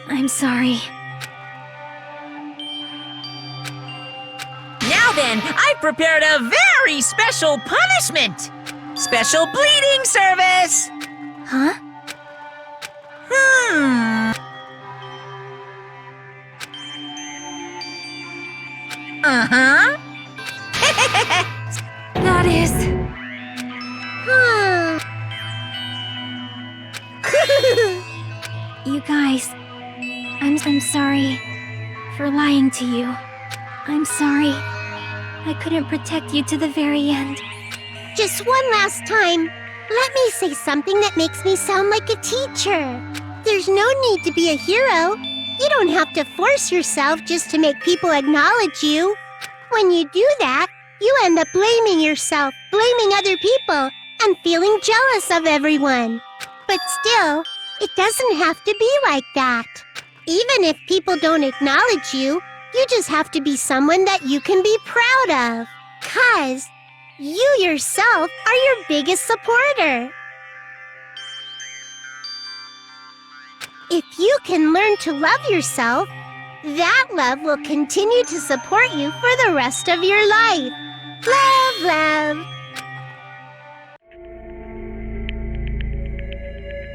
I'm sorry. Now then, I've prepared a very special punishment! Special bleeding service! Huh? Uh-huh. That is... You guys, I'm sorry for lying to you. I'm sorry. I couldn't protect you to the very end. Just one last time, let me say something that makes me sound like a teacher. There's no need to be a hero. You don't have to force yourself just to make people acknowledge you. When you do that, you end up blaming yourself, blaming other people, and feeling jealous of everyone. But still, it doesn't have to be like that. Even if people don't acknowledge you, you just have to be someone that you can be proud of. 'Cause you yourself are your biggest supporter. If you can learn to love yourself, that love will continue to support you for the rest of your life. Love, love.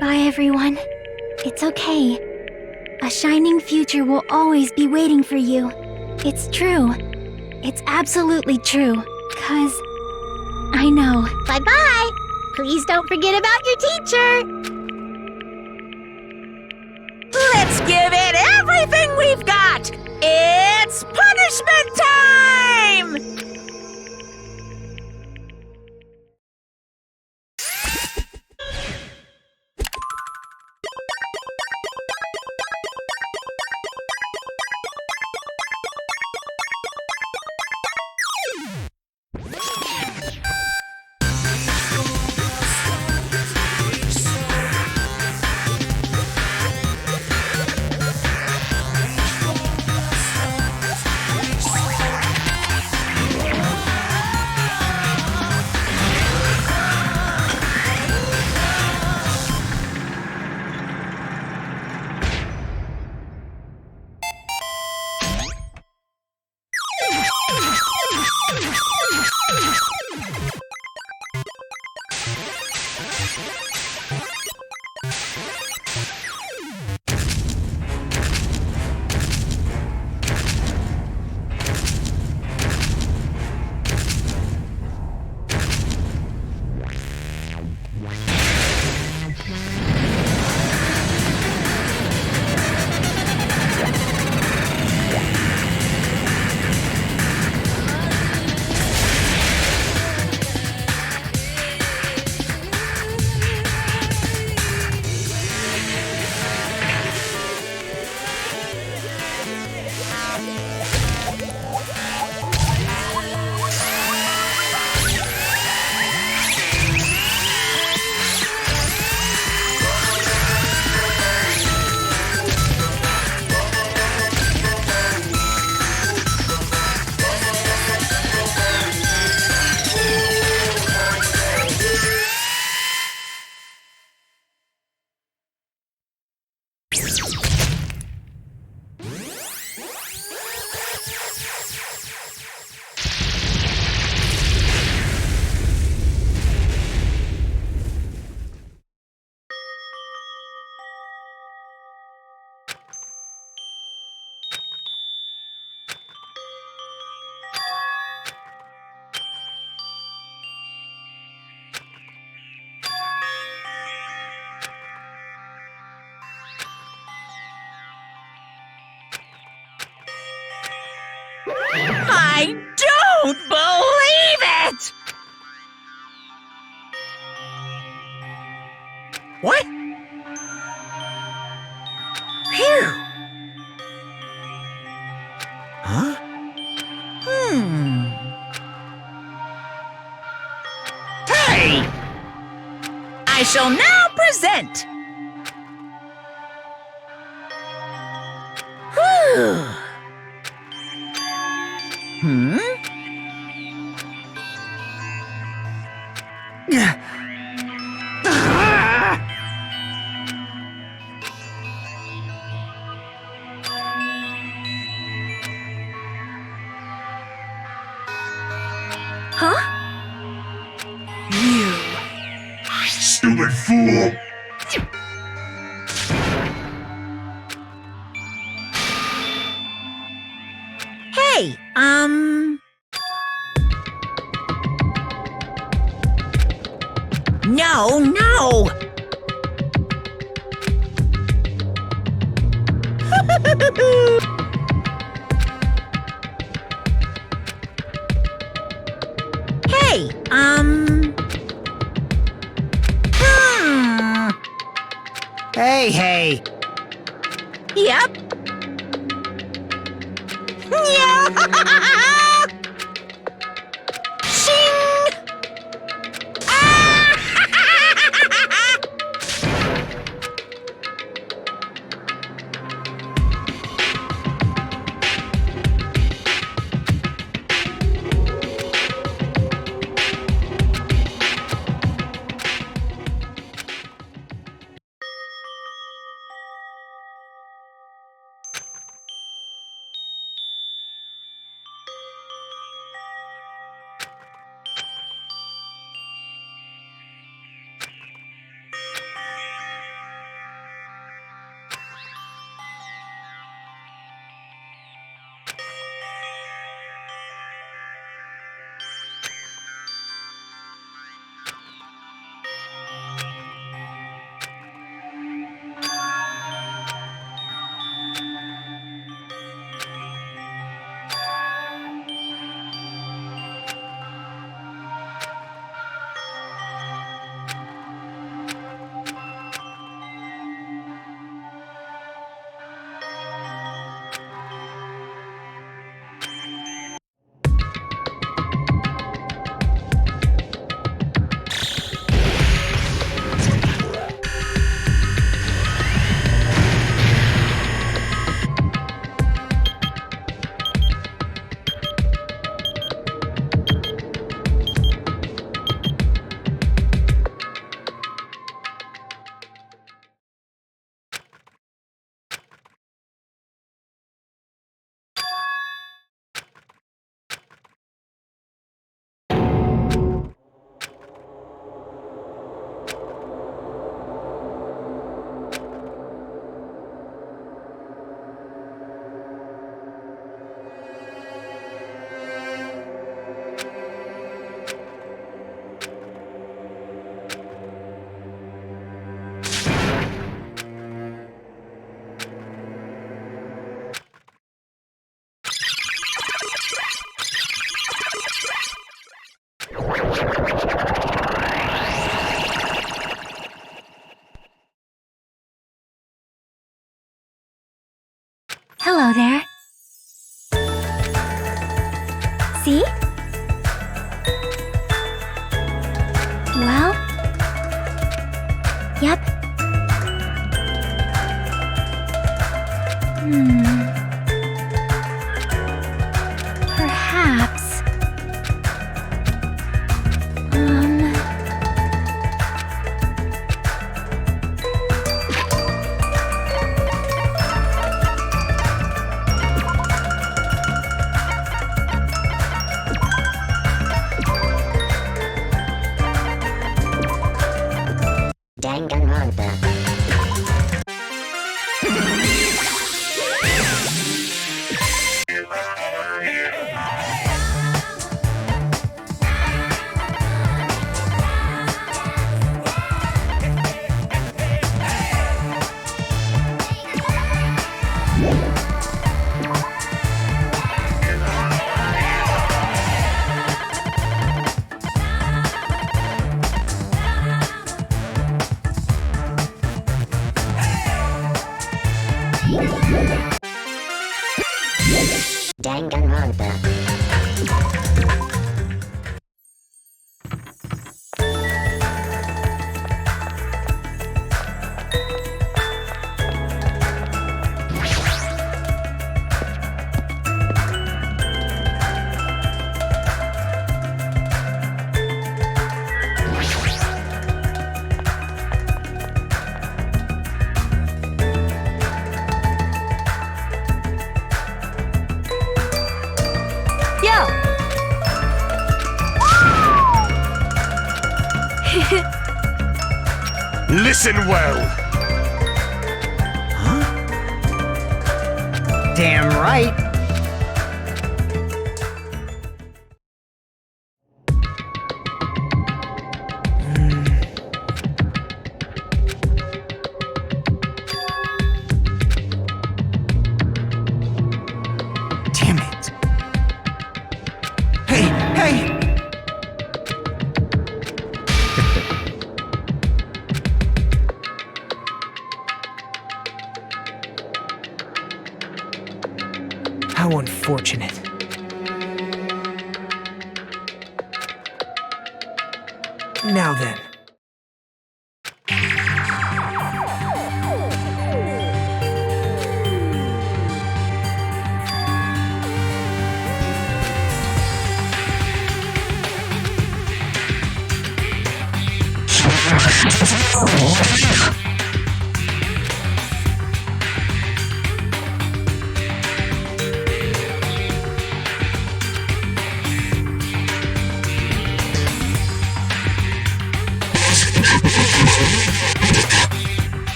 Bye, everyone. It's okay. A shining future will always be waiting for you. It's true. It's absolutely true. 'Cause I know. Bye-bye. Please don't forget about your teacher. Let's give it everything we've got! It's punishment time! I don't believe it! What? Phew! Huh? Hey! I shall now present. Whew. Huh? Stupid fool! Hey, No, no! Hey, Hey. Yep. Yeah. Shing! Ah! Hello there. See? Well? Yep. Perhaps. Danganronpa. Danganronpa. Listen well. Damn right. Damn it. Hey, hey! How unfortunate. Now then.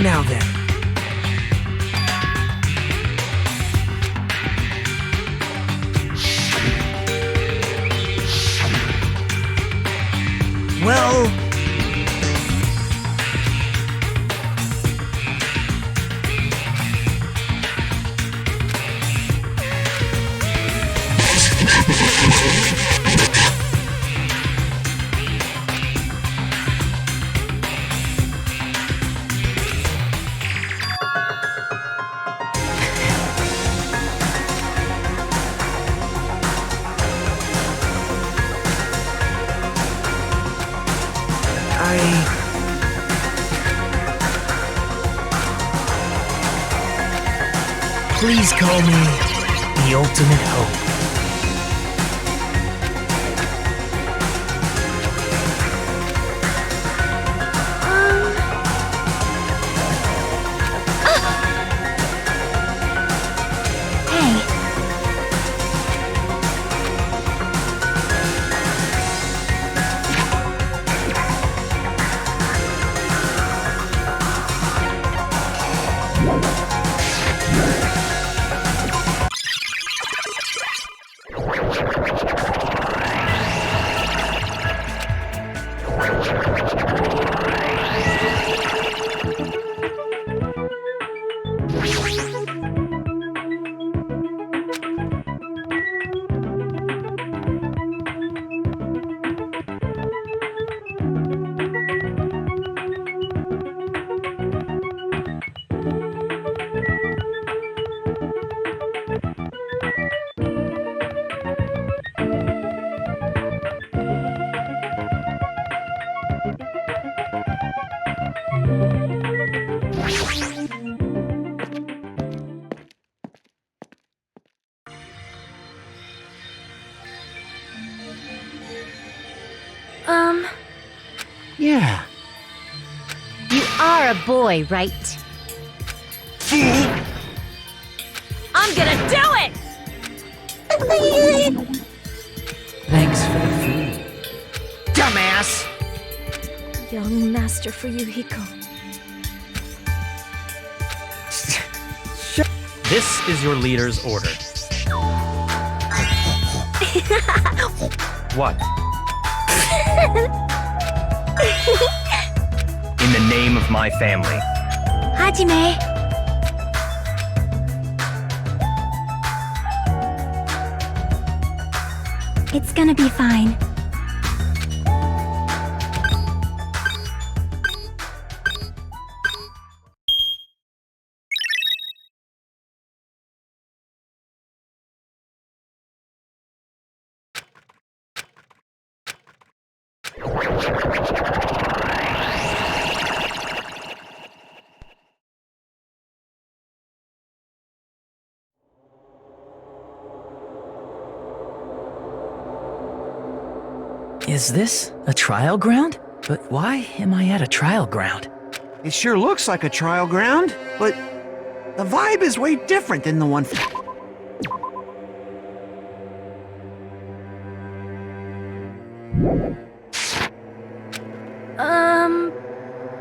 Now then. Well... Please call me the ultimate hope. Yeah. You are a boy, right? I'm gonna do it! Thanks for the food. Dumbass! Young Master Fuyuhiko. This is your leader's order. What? In the name of my family. Hajime. It's gonna be fine. Is this a trial ground? But why am I at a trial ground? It sure looks like a trial ground, but the vibe is way different than the one.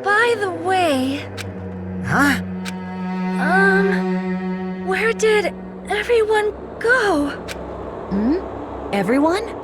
By the way, Huh? where did everyone go? Everyone?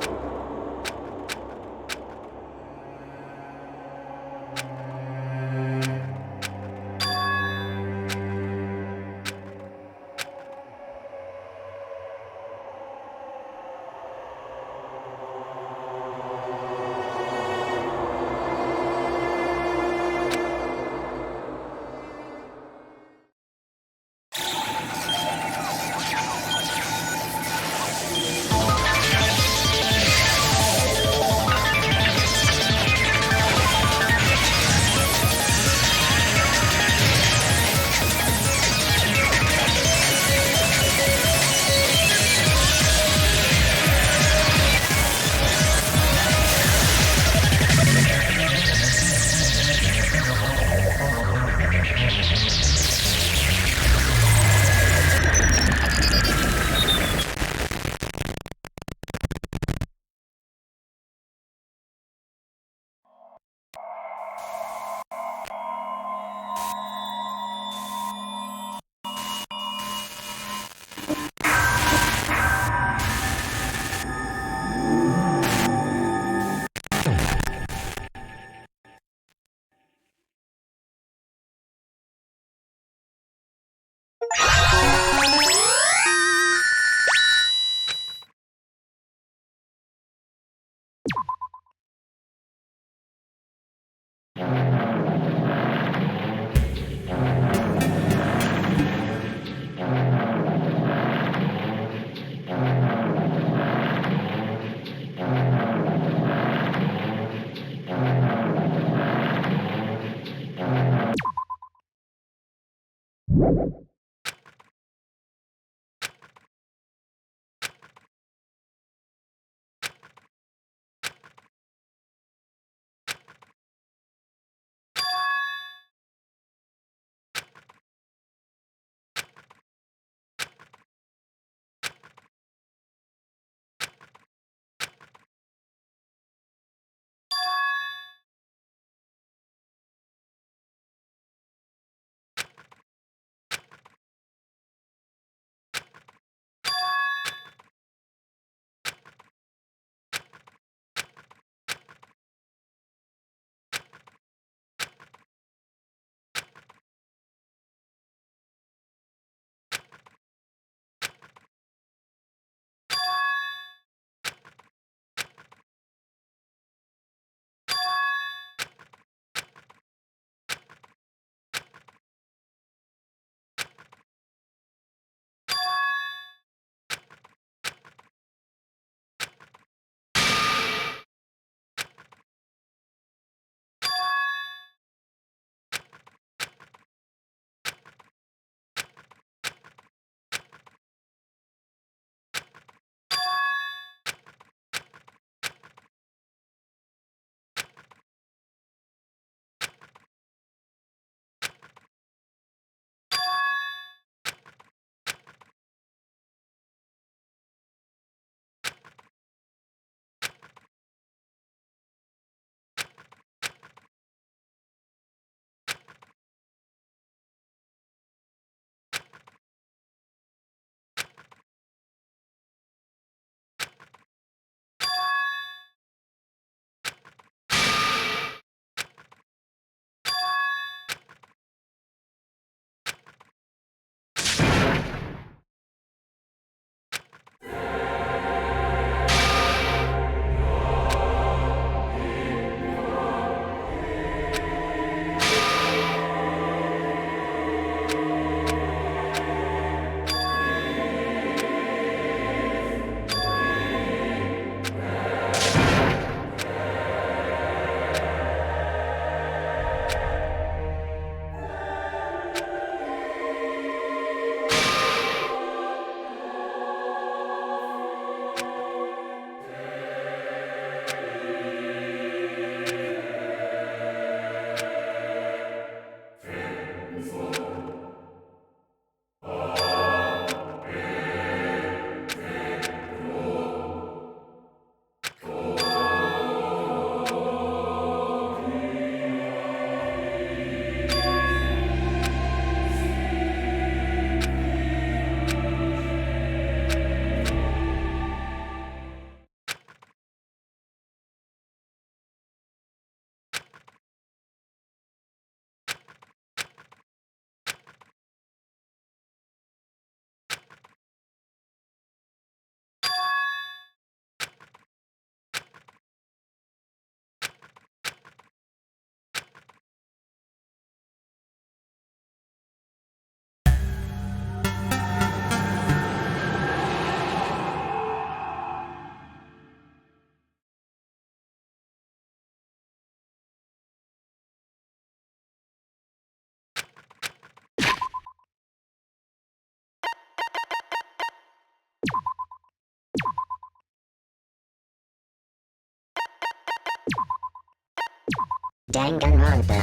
Danganronpa.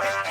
it.